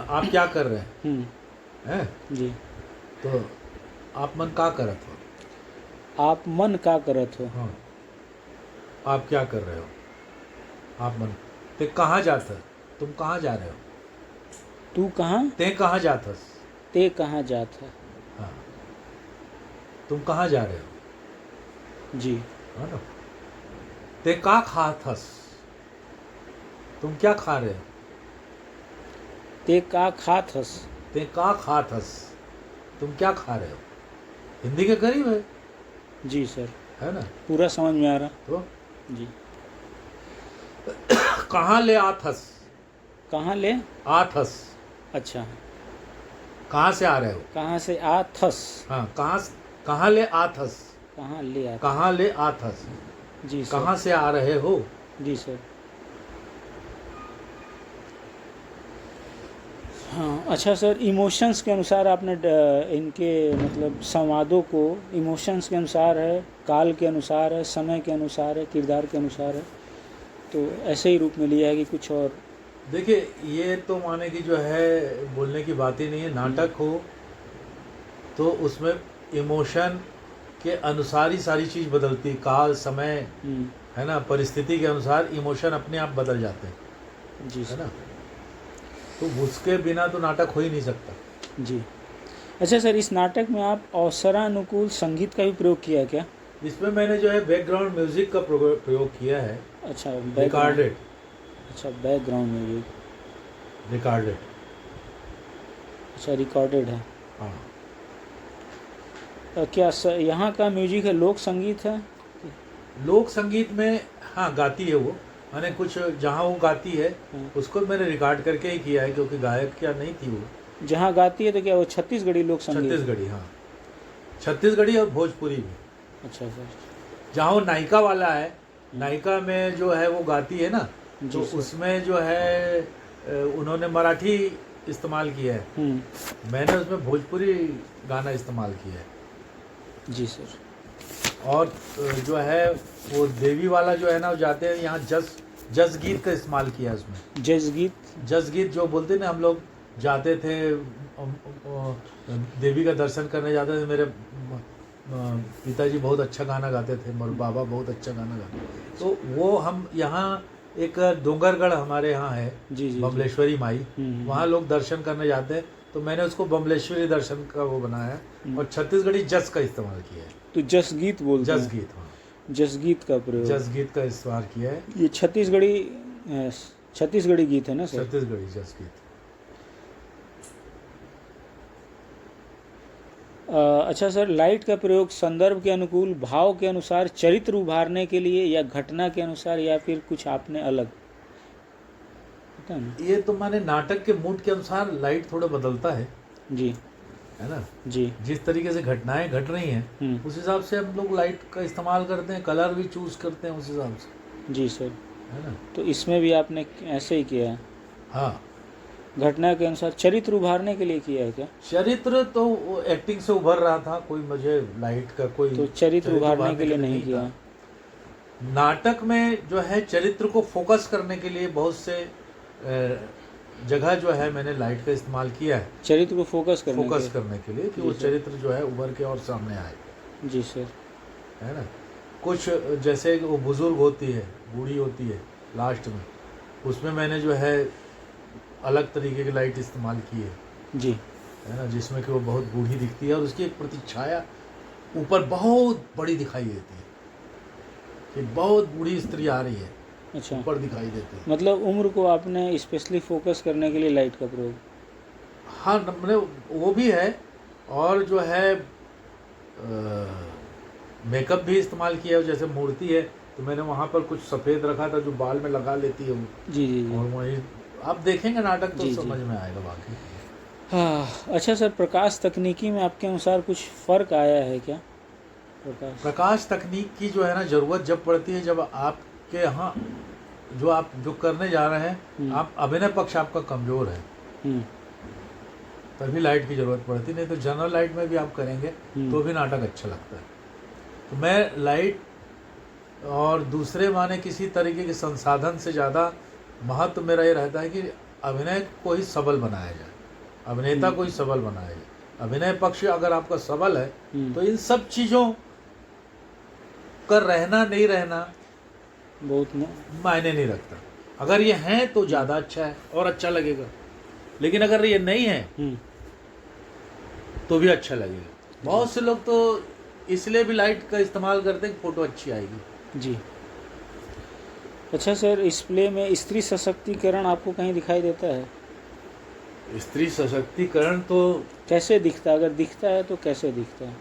आप क्या कर रहे हैं, हैं? जी। तो आप मन का करत हो, आप मन का करत हो। हाँ, आप क्या कर रहे हो, आप मन, ते कहाँ जात है, तुम कहाँ जा रहे हो, तू कहाँ, ते कहाँ जात हस, ते कहाँ जात है। हाँ, तुम कहाँ जा रहे हो, जी। है ना। ते का खात हस, तुम क्या खा रहे हो, ते का खात हस। ते का खात हस, तुम क्या खा रहे हो। हिंदी के करीब है, जी सर, है ना। पूरा समझ में आ रहा। तो जी। कहाँ ले आत हस, कहाँ ले आत हस, अच्छा, कहाँ से आ रहे हो, कहाँ से आथस। हाँ, कहाँ ले आत हस, कहाँ ले आ। कहाँ ले आत हस, जी सर। कहाँ से आ रहे हो। जी सर। हाँ, अच्छा सर, इमोशंस के अनुसार आपने इनके मतलब संवादों को इमोशंस के अनुसार है, काल के अनुसार है, समय के अनुसार है, किरदार के अनुसार है, तो ऐसे ही रूप में लिया है कि कुछ और। देखिए, ये तो माने कि जो है बोलने की बात ही नहीं है। नाटक हो तो उसमें इमोशन के अनुसार ही सारी चीज़ बदलती है, काल समय है ना, परिस्थिति के अनुसार इमोशन अपने आप बदल जाते हैं, जी है ना। तो उसके बिना तो नाटक हो ही नहीं सकता। जी। अच्छा सर, इस नाटक में आप अवसरानुकूल संगीत का भी प्रयोग किया है क्या। इसमें मैंने जो है बैकग्राउंड म्यूजिक का प्रयोग किया है। अच्छा, रिकॉर्डेड। अच्छा, बैकग्राउंड म्यूजिक रिकॉर्डेड। अच्छा, रिकॉर्डेड है। हाँ। क्या यहाँ का म्यूजिक है, लोक संगीत है। लोक संगीत में हाँ गाती है वो, मैंने कुछ जहाँ वो गाती है उसको मैंने रिकॉर्ड करके ही किया है, क्योंकि गायक क्या नहीं थी वो। जहाँ गाती है तो क्या वो छत्तीसगढ़ी लोक संगीत। छत्तीसगढ़ी, हाँ, छत्तीसगढ़ी और भोजपुरी भी। अच्छा सर। जहाँ वो नायिका वाला है, नायिका में जो है वो गाती है ना, तो उसमें जो है उन्होंने मराठी इस्तेमाल किया है, मैंने उसमें भोजपुरी गाना इस्तेमाल किया है। जी सर। और जो है वो देवी वाला जो है ना, वो जाते हैं यहाँ जस गीत का इस्तेमाल किया उसमें। जस गीत जो बोलते ना, हम लोग जाते थे देवी का दर्शन करने जाते थे। मेरे पिताजी बहुत अच्छा गाना गाते थे, मेरे बाबा बहुत अच्छा गाना गाते, तो वो हम यहाँ एक डोंगरगढ़ हमारे यहाँ है, बमलेश्वरी माई, वहाँ लोग दर्शन करने जाते हैं, तो मैंने उसको बमलेश्वरी दर्शन का वो बनाया और छत्तीसगढ़ी जस का इस्तेमाल किया है। तो जस गीत बोलते हैं। जस गीत, हाँ, जस गीत का प्रयोग, जस गीत का इस्तेमाल किया है। ये छत्तीसगढ़ी गीत है ना सर। छत्तीसगढ़ी जस गीत। अच्छा सर, लाइट का प्रयोग संदर्भ के अनुकूल, भाव के अनुसार, चरित्र उभारने के लिए, या घटना के अनुसार, या फिर कुछ आपने अलग पता नहीं। ये तो माने नाटक के मूड के अनुसार लाइट थोड़ा बदलता है जी, है ना। जी। जिस तरीके से घटनाएं घट रही हैं उस हिसाब से हम लोग लाइट का इस्तेमाल करते हैं, कलर भी चूज करते हैं उस हिसाब से। जी सर, है ना। तो इसमें भी आपने ऐसे ही किया है। हाँ, घटना के अनुसार, चरित्र उभारने के लिए किया है क्या। चरित्र तो एक्टिंग से उभर रहा था, कोई मुझे लाइट का कोई तो चरित्र उभारने के लिए नहीं किया। नाटक में जो है चरित्र को फोकस करने के लिए बहुत से जगह जो है मैंने लाइट का इस्तेमाल किया है, चरित्र को फोकस करने के लिए कि वो चरित्र जो है उभर के और सामने आए। जी सर। है ना। कुछ जैसे वो बुजुर्ग होती है, बूढ़ी होती है लास्ट में, उसमें मैंने जो है अलग तरीके की लाइट इस्तेमाल की है। जी। है ना, जिसमें कि वो बहुत बूढ़ी दिखती है और उसकी एक प्रतिछाया ऊपर बहुत बड़ी दिखाई देती है कि बहुत बूढ़ी स्त्री आ रही है। अच्छा, ऊपर दिखाई देती है। मतलब उम्र को आपने स्पेशली फोकस करने के लिए लाइट का प्रयोग। हाँ, मैंने वो भी है, और जो है मेकअप भी इस्तेमाल किया है। जैसे मूर्ति है तो मैंने वहाँ पर कुछ सफ़ेद रखा था जो बाल में लगा लेती है वो। जी जी जी। और वही आप देखेंगे नाटक तो समझ में आएगा बाकी। हाँ, अच्छा सर, प्रकाश तकनीकी में आपके अनुसार कुछ फ़र्क आया है क्या। प्रकाश तकनीक की जो है ना ज़रूरत जब पड़ती है, जब आपके यहाँ जो आप जो करने जा रहे हैं, आप अभिनय पक्ष आपका कमज़ोर है, तभी लाइट की ज़रूरत पड़ती, नहीं तो जनरल लाइट में भी आप करेंगे तो भी नाटक अच्छा लगता है। तो मैं लाइट और दूसरे माने किसी तरीके के संसाधन से ज़्यादा महत्व मेरा ये रहता है कि अभिनय को ही सबल बनाया जाए, अभिनेता को ही सबल बनाया जाए। अभिनय पक्ष अगर आपका सबल है तो इन सब चीज़ों का रहना नहीं रहना बहुत मायने नहीं रखता। अगर ये हैं तो ज़्यादा अच्छा है और अच्छा लगेगा, लेकिन अगर ये नहीं है तो भी अच्छा लगेगा। बहुत से लोग तो इसलिए भी लाइट का इस्तेमाल करते हैं कि फ़ोटो अच्छी आएगी। जी। अच्छा सर, इस प्ले में स्त्री सशक्तिकरण आपको कहीं दिखाई देता है? स्त्री सशक्तिकरण तो कैसे दिखता है, अगर दिखता है तो कैसे दिखता है?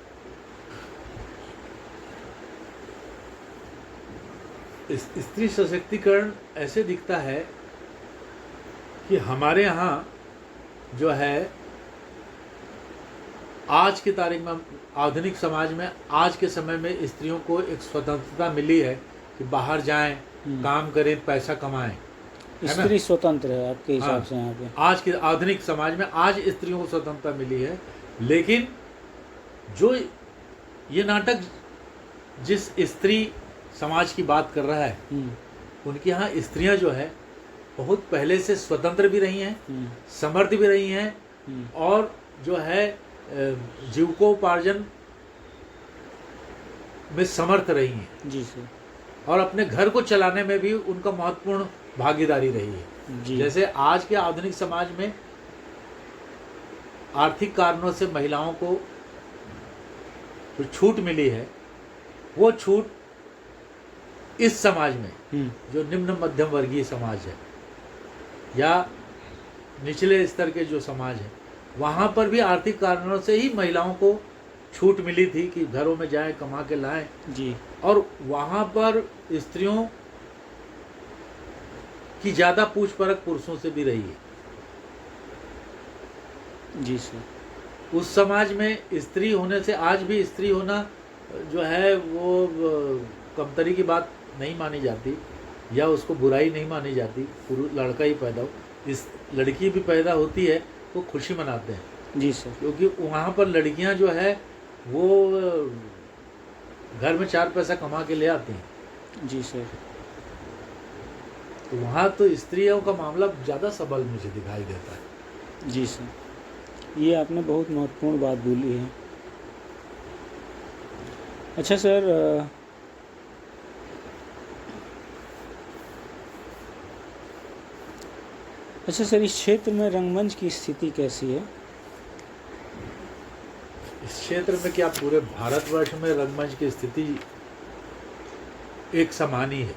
स्त्री सशक्तिकरण ऐसे दिखता है कि हमारे यहाँ जो है आज की तारीख में, आधुनिक समाज में, आज के समय में स्त्रियों को एक स्वतंत्रता मिली है कि बाहर जाएं, काम करें, पैसा कमाएं। स्त्री स्वतंत्र है आपके हिसाब हाँ, से यहाँ पे? आज के आधुनिक समाज में आज स्त्रियों को स्वतंत्रता मिली है, लेकिन जो ये नाटक जिस स्त्री समाज की बात कर रहा है, उनके यहाँ स्त्रियां जो है बहुत पहले से स्वतंत्र भी रही हैं, समर्थ भी रही हैं, और जो है जीविकोपार्जन में समर्थ रही हैं। जी सर। और अपने घर को चलाने में भी उनका महत्वपूर्ण भागीदारी रही है। जी। जैसे आज के आधुनिक समाज में आर्थिक कारणों से महिलाओं को जो छूट मिली है, वो छूट इस समाज में जो निम्न मध्यम वर्गीय समाज है या निचले स्तर के जो समाज है, वहाँ पर भी आर्थिक कारणों से ही महिलाओं को छूट मिली थी कि घरों में जाएं, कमा के लाएं। जी। और वहाँ पर स्त्रियों की ज़्यादा पूछ परख पुरुषों से भी रही है। जी सर। उस समाज में स्त्री होने से आज भी स्त्री होना जो है वो कमतरी की बात नहीं मानी जाती या उसको बुराई नहीं मानी जाती। लड़का ही पैदा हो, इस लड़की भी पैदा होती है तो खुशी मनाते हैं। जी सर। क्योंकि वहाँ पर लड़कियाँ जो है वो घर में 4 पैसा कमा के ले आती हैं। जी सर। तो वहाँ तो स्त्रियों का मामला ज़्यादा सबल मुझे दिखाई देता है। जी सर, ये आपने बहुत महत्वपूर्ण बात बोली है। अच्छा सर, इस क्षेत्र में रंगमंच की स्थिति कैसी है? इस क्षेत्र में क्या पूरे भारतवर्ष में रंगमंच की स्थिति एक समान ही है।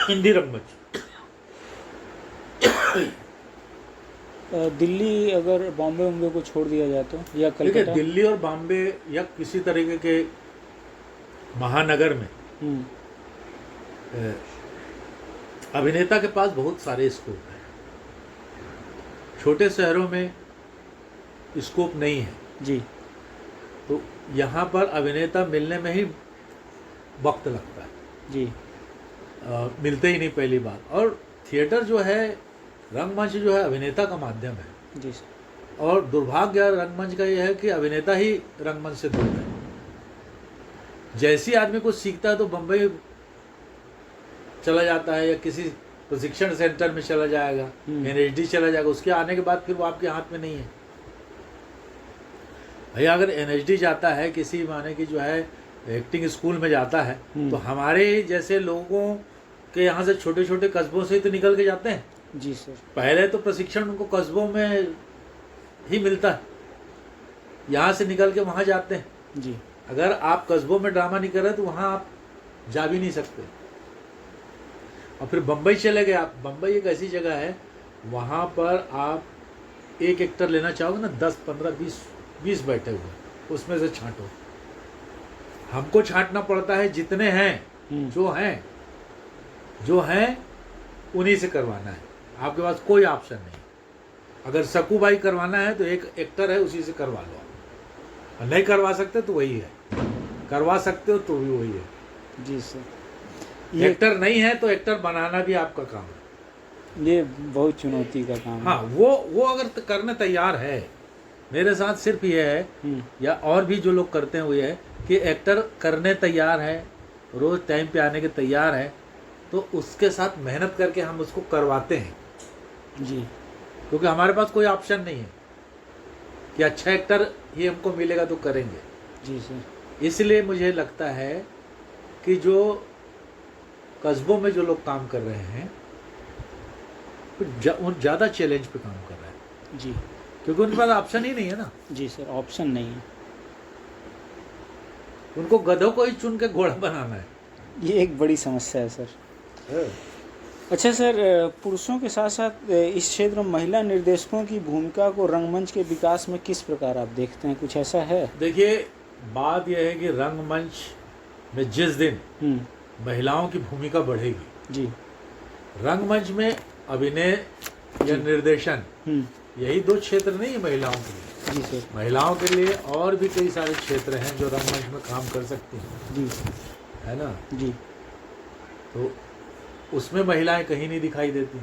हिंदी रंगमंच, दिल्ली अगर बॉम्बे को छोड़ दिया जाए तो, या कलकत्ता? दिल्ली और बॉम्बे या किसी तरीके के महानगर में अभिनेता के पास बहुत सारे स्कोप हैं। छोटे शहरों में स्कोप नहीं है। जी। तो यहाँ पर अभिनेता मिलने में ही वक्त लगता है। जी। मिलते ही नहीं पहली बार। और थिएटर जो है, रंगमंच जो है, अभिनेता का माध्यम है। जी सर। और दुर्भाग्य रंगमंच का यह है कि अभिनेता ही रंगमंच से दूर है। जैसी आदमी कुछ सीखता है तो बम्बई चला जाता है या किसी प्रशिक्षण सेंटर में चला जाएगा, NHD चला जाएगा, उसके आने के बाद फिर वो आपके हाथ में नहीं है। भैया अगर NHD जाता है, किसी माने की जो है एक्टिंग स्कूल में जाता है, तो हमारे जैसे लोगों के यहाँ से छोटे छोटे कस्बों से ही तो निकल के जाते हैं। जी सर। पहले तो प्रशिक्षण उनको कस्बों में ही मिलता है, यहाँ से निकल के वहाँ जाते हैं। जी। अगर आप कस्बों में ड्रामा नहीं कर रहे तो वहाँ आप जा भी नहीं सकते। और फिर बम्बई चले गए आप। बम्बई एक ऐसी जगह है, वहाँ पर आप एक एक्टर लेना चाहोगे ना, 10, 15, 20 बैठे हुए, उसमें से छांटो। हमको छांटना पड़ता है जितने हैं, जो हैं उन्हीं से करवाना है। आपके पास कोई ऑप्शन नहीं। अगर सकू भाई करवाना है तो एक एक्टर है, उसी से करवा लो। और नहीं करवा सकते तो वही है, करवा सकते हो तो भी वही है। जी सर। ये एक्टर नहीं है तो एक्टर बनाना भी आपका काम है। ये बहुत चुनौती का काम है। हाँ, वो अगर करने तैयार है, मेरे साथ सिर्फ ये है या और भी जो लोग करते हैं वो ये है कि एक्टर करने तैयार है, रोज टाइम पे आने के तैयार है, तो उसके साथ मेहनत करके हम उसको करवाते हैं जी क्योंकि हमारे पास कोई ऑप्शन नहीं है कि अच्छा एक्टर ही हमको मिलेगा तो करेंगे। जी सर। इसलिए मुझे लगता है कि जो कस्बों में जो लोग काम कर रहे हैं वो ज़्यादा चैलेंज पे काम कर रहे हैं जी क्योंकि उनके पास ऑप्शन ही नहीं है ना। जी सर, ऑप्शन नहीं है। उनको गधों को ही चुन के घोड़ा बनाना है। ये एक बड़ी समस्या है सर। अच्छा सर, पुरुषों के साथ साथ इस क्षेत्र में महिला निर्देशकों की भूमिका को रंगमंच के विकास में किस प्रकार आप देखते हैं, कुछ ऐसा है? देखिए, बात यह है कि रंगमंच में जिस दिन महिलाओं की भूमिका बढ़ेगी, जी, रंगमंच में अभिनय या निर्देशन, यही दो क्षेत्र नहीं है महिलाओं के लिए। जी सर। महिलाओं के लिए और भी कई सारे क्षेत्र हैं जो रंगमंच में काम कर सकती हैं, जी, है ना। जी, तो उसमें महिलाएं कहीं नहीं दिखाई देती।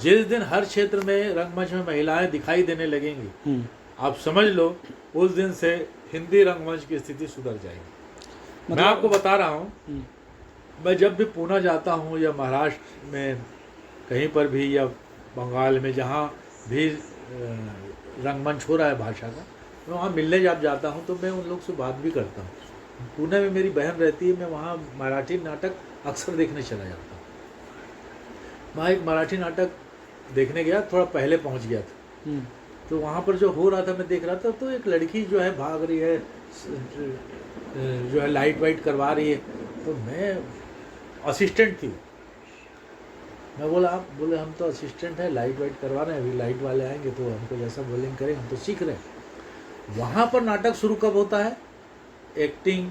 जिस दिन हर क्षेत्र में रंगमंच में महिलाएं दिखाई देने लगेंगी, आप समझ लो उस दिन से हिंदी रंगमंच की स्थिति सुधर जाएगी। मैं आपको बता रहा हूँ, मैं जब भी पुणे जाता हूँ या महाराष्ट्र में कहीं पर भी या बंगाल में जहाँ भी रंगमंच हो रहा है भाषा का, मैं वहाँ मिलने जब जाता हूँ तो मैं उन लोग से बात भी करता हूँ। पुणे में मेरी बहन रहती है, मैं वहाँ मराठी नाटक अक्सर देखने चला जाता हूँ। वहाँ एक मराठी नाटक देखने गया, थोड़ा पहले पहुँच गया था, तो वहाँ पर जो हो रहा था मैं देख रहा था, तो एक लड़की जो है भाग रही है, जो है लाइट वाइट करवा रही है, तो मैं असिस्टेंट थी, मैं बोला, आप बोले हम तो असिस्टेंट है, लाइट वाइट करवा रहे हैं, अभी लाइट वाले आएंगे तो हमको जैसा बोलिंग करें, हम तो सीख रहे हैं। वहाँ पर नाटक शुरू कब होता है? एक्टिंग,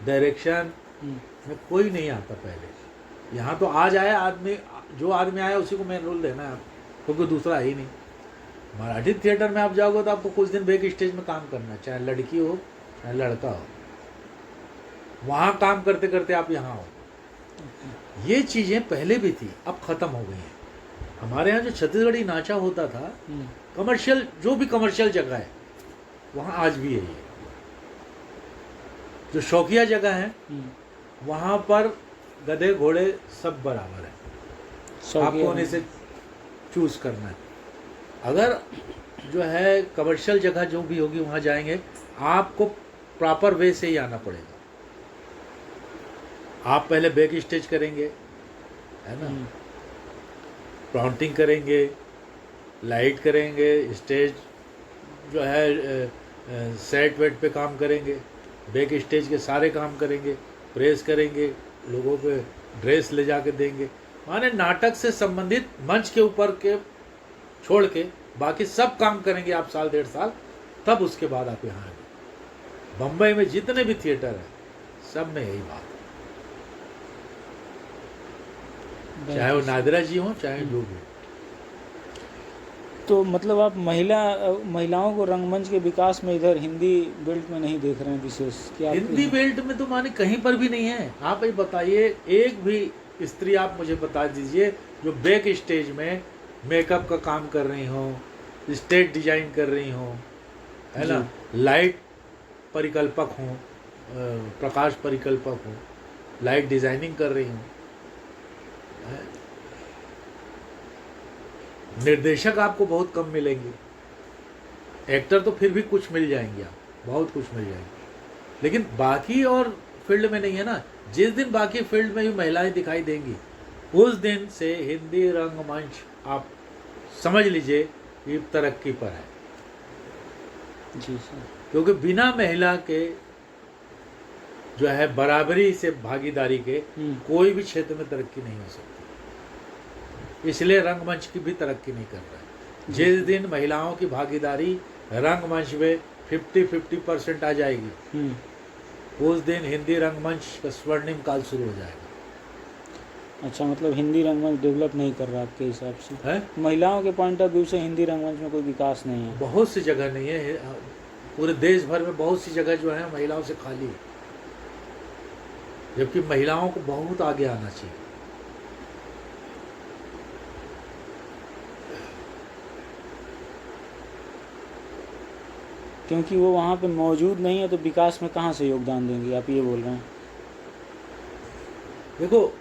डायरेक्शन में कोई नहीं आता पहले। यहाँ तो आज आया आदमी, जो आदमी आया उसी को मेन रोल देना है, क्योंकि दूसरा है ही नहीं। मराठी थिएटर में आप जाओगे तो आपको कुछ दिन बैक स्टेज में काम करना है, चाहे लड़की हो चाहे लड़का हो, वहाँ काम करते करते आप यहाँ हो। ये चीज़ें पहले भी थी, अब ख़त्म हो गई हैं। हमारे यहाँ जो छत्तीसगढ़ी नाचा होता था, कमर्शियल, जो भी कमर्शियल जगह है वहाँ आज भी यही है। जो शौकिया जगह है वहाँ पर गधे घोड़े सब बराबर है, आपको उन्हें से चूज करना है। अगर जो है कमर्शियल जगह जो भी होगी वहाँ जाएंगे, आपको प्रॉपर वे से ही आना पड़ेगा। आप पहले बैक स्टेज करेंगे, है ना, प्लांटिंग करेंगे, लाइट करेंगे, स्टेज जो है सेट वेट पे काम करेंगे, बैक स्टेज के सारे काम करेंगे, प्रेस करेंगे, लोगों पे ड्रेस ले जाके देंगे, माने नाटक से संबंधित मंच के ऊपर के छोड़ के बाकी सब काम करेंगे आप साल डेढ़ साल, तब उसके बाद आप यहाँ आएंगे। बम्बई में जितने भी थिएटर हैं सब में यही बात है, चाहे वो नादिरा जी हो चाहे जो भी। तो मतलब आप महिलाओं को रंगमंच के विकास में इधर हिंदी बेल्ट में नहीं देख रहे हैं विशेष? क्या हिंदी बेल्ट में तो माने कहीं पर भी नहीं है। आप ये बताइए, एक भी स्त्री आप मुझे बता दीजिए जो बैक स्टेज में मेकअप का काम कर रही हो, स्टेज डिजाइन कर रही हो, है ना, लाइट परिकल्पक हो, प्रकाश परिकल्पक हो, लाइट डिजाइनिंग कर रही हो, निर्देशक आपको बहुत कम मिलेंगे। एक्टर तो फिर भी कुछ मिल जाएंगे, आप बहुत कुछ मिल जाएंगे, लेकिन बाकी और फील्ड में नहीं है ना। जिस दिन बाकी फील्ड में भी महिलाएं दिखाई देंगी, उस दिन से हिंदी रंगमंच आप समझ लीजिए कि तरक्की पर है। जी सर। क्योंकि बिना महिला के जो है बराबरी से भागीदारी के कोई भी क्षेत्र में तरक्की नहीं हो सकती। इसलिए रंगमंच की भी तरक्की नहीं कर रहा है। जिस दिन महिलाओं की भागीदारी रंगमंच में 50-50% आ जाएगी, उस दिन हिंदी रंगमंच का स्वर्णिम काल शुरू हो जाएगा। अच्छा, मतलब हिंदी रंगमंच डेवलप नहीं कर रहा आपके हिसाब से? है, महिलाओं के पॉइंट ऑफ व्यू से हिंदी रंगमंच में कोई विकास नहीं है। बहुत सी जगह नहीं है, पूरे देश भर में बहुत सी जगह जो है महिलाओं से खाली है। जबकि महिलाओं को बहुत आगे आना चाहिए। क्योंकि वो वहाँ पे मौजूद नहीं है तो विकास में कहाँ से योगदान देंगे, आप ये बोल रहे हैं? देखो,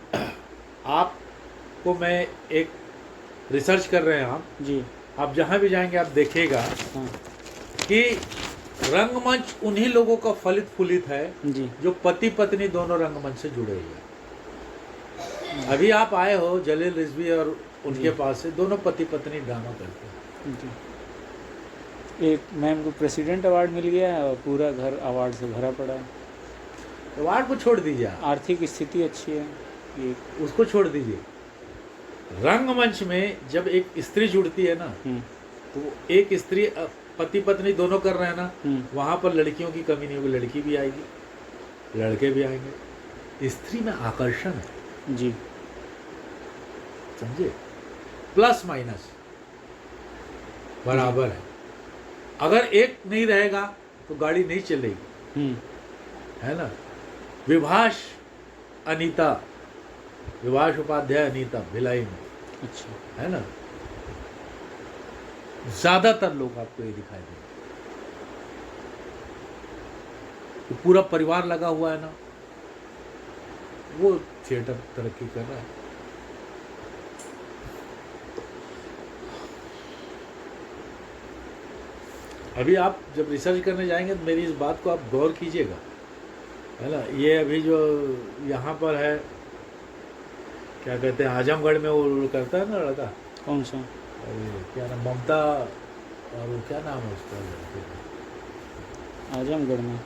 आपको मैं एक रिसर्च कर रहे हैं जी। आप जहाँ भी जाएंगे आप देखिएगा हाँ कि रंगमंच उन्हीं लोगों का फलित फूलित है जी। जो पति पत्नी दोनों रंगमंच से जुड़े हुए हैं। अभी आप आए हो जलील रिजवी और उनके पास से, दोनों पति पत्नी ड्रामा करते हैं। जी। एक मैम को प्रेसिडेंट अवार्ड मिल गया है और पूरा घर अवार्ड से भरा पड़ा है। अवार्ड को छोड़ दीजिए, आर्थिक स्थिति अच्छी है, ये उसको छोड़ दीजिए। रंगमंच में जब एक स्त्री जुड़ती है ना, तो एक स्त्री पति पत्नी दोनों कर रहे हैं ना, वहां पर लड़कियों की कमी नहीं होगी, लड़की भी आएगी, लड़के भी आएंगे। स्त्री में आकर्षण है जी, समझे, प्लस माइनस बराबर है। अगर एक नहीं रहेगा तो गाड़ी नहीं चलेगी, है ना। विभाष अनीता, विभाष उपाध्याय अनीता भिलाई में, अच्छा, है ना, ज्यादातर लोग आपको ये दिखाई देंगे। तो पूरा परिवार लगा हुआ है ना, वो थिएटर तरक्की कर रहा है। अभी आप जब रिसर्च करने जाएंगे तो मेरी इस बात को आप गौर कीजिएगा, है ना। ये अभी जो यहाँ पर है, क्या कहते हैं, आजमगढ़ में वो करता है ना लड़का, कौन सा? अरे क्या नाम, ममता, और वो क्या नाम है उसका लड़के का? आजमगढ़ में?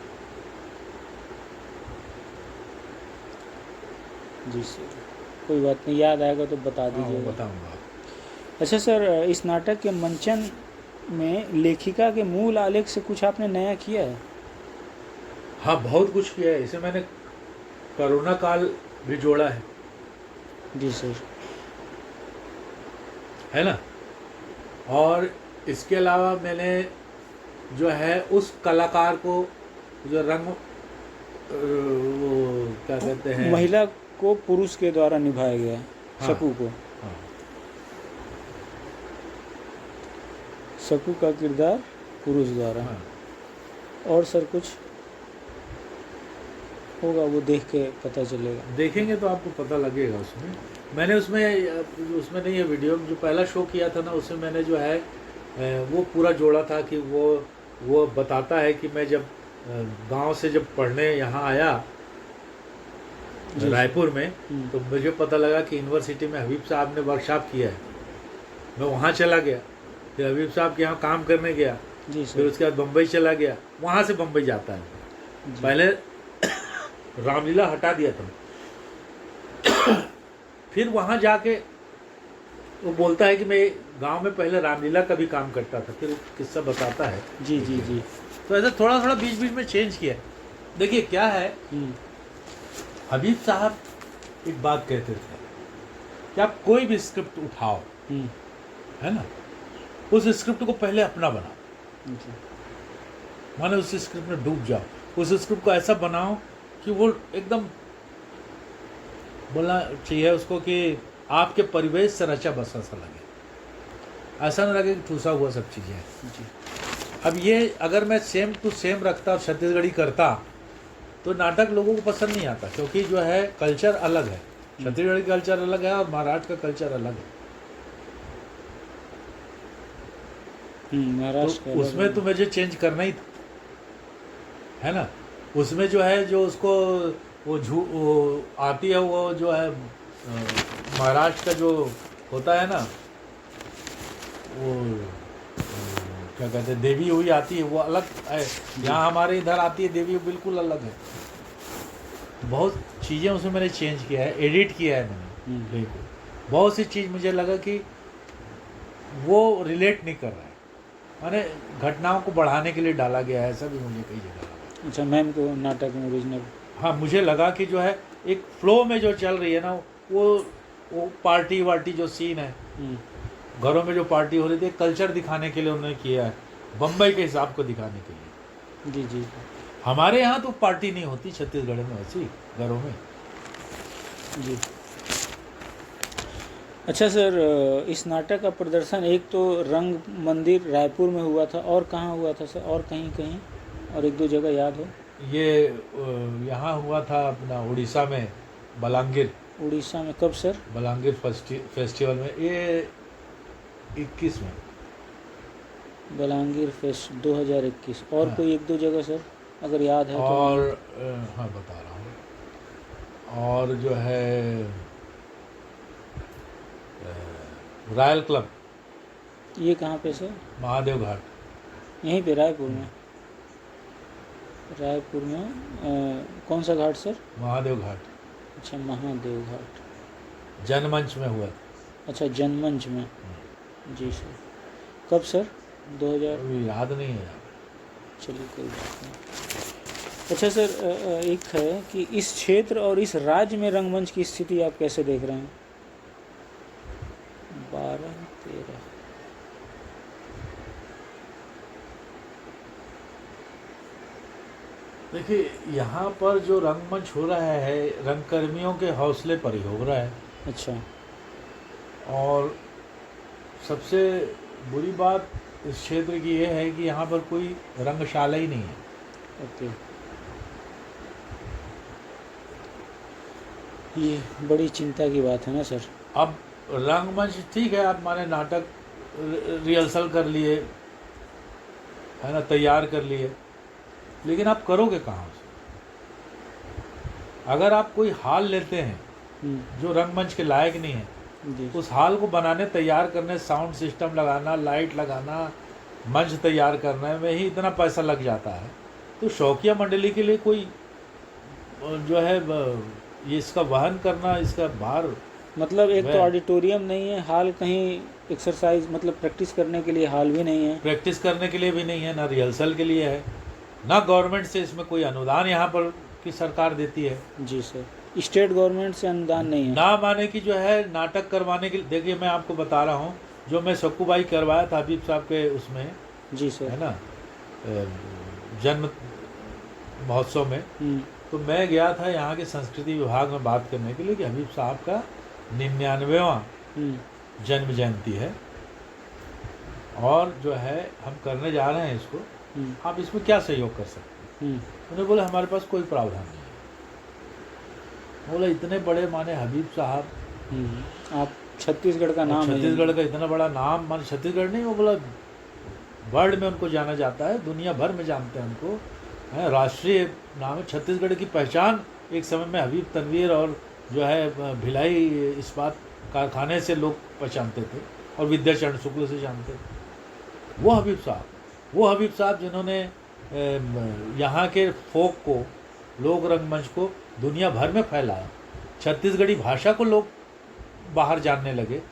जी सर, कोई बात नहीं, याद आएगा तो बता दीजिए। बताऊंगा। अच्छा सर, इस नाटक के मंचन में लेखिका के मूल आलेख से कुछ आपने नया किया है? हाँ, बहुत कुछ किया है। इसे मैंने कोरोना काल भी जोड़ा है। जी सर। है ना। और इसके अलावा मैंने जो है उस कलाकार को जो रंग, वो क्या कहते हैं, महिला को पुरुष के द्वारा निभाया गया है। हाँ, शकू को, हाँ, शकू का किरदार पुरुष द्वारा। हाँ। और सर कुछ होगा, वो देख के पता चलेगा। देखेंगे तो आपको पता लगेगा। उसमें मैंने उसमें नहीं है वीडियो, जो पहला शो किया था ना, उसमें मैंने जो है वो पूरा जोड़ा था कि वो बताता है कि मैं जब गांव से जब पढ़ने यहाँ आया रायपुर में, तो मुझे पता लगा कि यूनिवर्सिटी में हबीब साहब ने वर्कशॉप किया है। मैं वहाँ चला गया, फिर हबीब साहब के यहाँ काम करने गया, फिर उसके बाद बम्बई चला गया, वहाँ से बम्बई जाता है। पहले रामलीला हटा दिया था, फिर वहाँ जाके वो बोलता है कि मैं गांव में पहले रामलीला का भी काम करता था, फिर किस्सा बताता है। जी जी जी। तो ऐसा थोड़ा थोड़ा बीच बीच में चेंज किया। देखिए क्या है, हबीब साहब एक बात कहते थे कि आप कोई भी स्क्रिप्ट उठाओ, है ना, उस स्क्रिप्ट को पहले अपना बनाओ, माने उस स्क्रिप्ट में डूब जाओ, उस स्क्रिप्ट को ऐसा बनाओ कि वो एकदम बोलना चाहिए उसको कि आपके परिवेश से रचा बसा सा लगे, ऐसा ना लगे कि ठूसा हुआ सब चीज़ें हैं। अब ये अगर मैं सेम टू सेम रखता और छत्तीसगढ़ी करता तो नाटक लोगों को पसंद नहीं आता, क्योंकि जो है कल्चर अलग है, छत्तीसगढ़ी कल्चर अलग है और महाराष्ट्र का कल्चर अलग है। महाराष्ट्र तो उसमें तो मुझे चेंज करना ही था, है ना। उसमें जो है जो उसको वो आती है, वो जो है महाराष्ट्र का जो होता है ना, वो क्या कहते हैं, देवी हुई आती है, वो अलग है। यहाँ हमारे इधर आती है देवी, बिल्कुल अलग है। बहुत चीज़ें उसमें मैंने चेंज किया है, एडिट किया है मैंने प्ले को। बहुत सी चीज़ मुझे लगा कि वो रिलेट नहीं कर रहा है, माने घटनाओं को बढ़ाने के लिए डाला गया है, ऐसा भी मुझे कई जगह लगा। अच्छा, मैम को नाटक में ओरिजिनल, हाँ, मुझे लगा कि जो है एक फ्लो में जो चल रही है ना, वो पार्टी वार्टी जो सीन है, घरों में जो पार्टी हो रही थी, कल्चर दिखाने के लिए उन्होंने किया है, बम्बई के हिसाब को दिखाने के लिए। जी जी। हमारे यहाँ तो पार्टी नहीं होती छत्तीसगढ़ में वैसी घरों में, जी। अच्छा सर, इस नाटक का प्रदर्शन एक तो रंग मंदिर रायपुर में हुआ था, और कहाँ हुआ था सर? और कहीं कहीं और एक दो जगह याद हो? ये यहाँ हुआ था अपना उड़ीसा में, बलांगीर। उड़ीसा में कब सर? बलांगीर फेस्टिवल में, ये 21 में। बलांगीर फेस्ट 2021। और हाँ। कोई एक दो जगह सर, अगर याद है तो? और हाँ बता रहा हूँ। और जो है रॉयल क्लब, ये कहाँ पे सर? महादेव घाट। यहीं पे रायपुर में? रायपुर में कौन सा घाट सर? महादेव घाट। अच्छा, महादेव घाट। जनमंच में हुआ। अच्छा, जनमंच में। जी सर। कब सर? 2000? अभी याद नहीं है। चलिए कोई बात नहीं। अच्छा सर, एक है कि इस क्षेत्र और इस राज्य में रंगमंच की स्थिति आप कैसे देख रहे हैं? 12-13। देखिए, यहाँ पर जो रंगमंच हो रहा है, रंगकर्मियों के हौसले पर ही हो रहा है। अच्छा। और सबसे बुरी बात इस क्षेत्र की ये है कि यहाँ पर कोई रंगशाला ही नहीं है। ओके। ये बड़ी चिंता की बात है ना सर? अब रंगमंच ठीक है, आप माने नाटक रिहर्सल कर लिए, है ना, तैयार कर लिए, लेकिन आप करोगे कहाँ उसे? अगर आप कोई हॉल लेते हैं जो रंगमंच के लायक नहीं है, जी। उस हॉल को बनाने, तैयार करने, साउंड सिस्टम लगाना, लाइट लगाना, मंच तैयार करने में ही इतना पैसा लग जाता है, तो शौकिया मंडली के लिए कोई जो है ये इसका वहन करना, इसका भार। मतलब एक तो ऑडिटोरियम नहीं है, हॉल कहीं एक्सरसाइज मतलब प्रैक्टिस करने के लिए हॉल भी नहीं है, प्रैक्टिस करने के लिए भी नहीं है, ना रिहर्सल के लिए है, ना गवर्नमेंट से इसमें कोई अनुदान यहाँ पर की सरकार देती है। जी सर। स्टेट गवर्नमेंट से अनुदान नहीं है? ना माने कि जो है नाटक करवाने के लिए, देखिए मैं आपको बता रहा हूँ, जो मैं सक्कूबाई करवाया था हबीब साहब के उसमें, जी सर, है ना, जन्म महोत्सव में, तो मैं गया था यहाँ के संस्कृति विभाग में बात करने के लिए कि हबीब साहब का 99वां जन्म जयंती है और जो है हम करने जा रहे हैं इसको, आप इसमें क्या सहयोग कर सकते हैं? उन्होंने बोला हमारे पास कोई प्रावधान नहीं है। बोला इतने बड़े माने हबीब साहब, आप छत्तीसगढ़ का नाम है, छत्तीसगढ़ का इतना बड़ा नाम, मान छत्तीसगढ़ नहीं, वो बोला वर्ल्ड में उनको जाना जाता है, दुनिया भर में जानते हैं उनको, है, राष्ट्रीय नाम है। छत्तीसगढ़ की पहचान एक समय में हबीब तनवीर और जो है भिलाई इस्पात कारखाने से लोग पहचानते थे और विद्याचरण शुक्ल से जानते थे। वो हबीब साहब जिन्होंने यहाँ के फोक को, लोक रंगमंच को दुनिया भर में फैलाया, छत्तीसगढ़ी भाषा को लोग बाहर जानने लगे,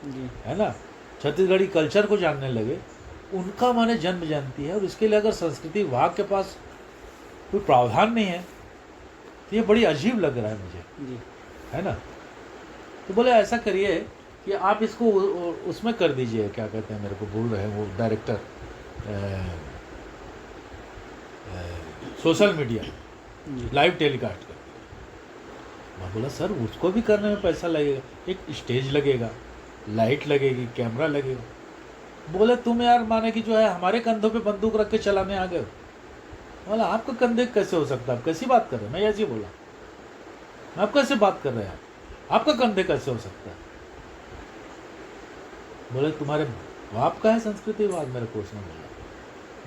है ना, छत्तीसगढ़ी कल्चर को जानने लगे, उनका माने जन्म जयंती है। और इसके लिए अगर संस्कृति विभाग के पास कोई प्रावधान नहीं है तो ये बड़ी अजीब लग रहा है मुझे, है ना। तो बोले ऐसा करिए कि आप इसको उसमें कर दीजिए, क्या कहते हैं, मेरे को भूल रहे हैं वो director, social media live telecast कर। मैं बोला सर उसको भी करने में पैसा लगेगा, एक स्टेज लगेगा, लाइट लगेगी, कैमरा लगेगा। बोले तुम यार माने कि जो है हमारे कंधों पे बंदूक रख के चलाने आ गए। बोला आपका कंधे कैसे हो सकता है, आप कैसी बात कर रहे हैं? मैं ऐसे बोला, आप कैसे बात कर रहे हैं, आपका कंधे कैसे हो सकता है? बोले तुम्हारे बाप का है संस्कृति विभाग, मेरे को उसने बोला।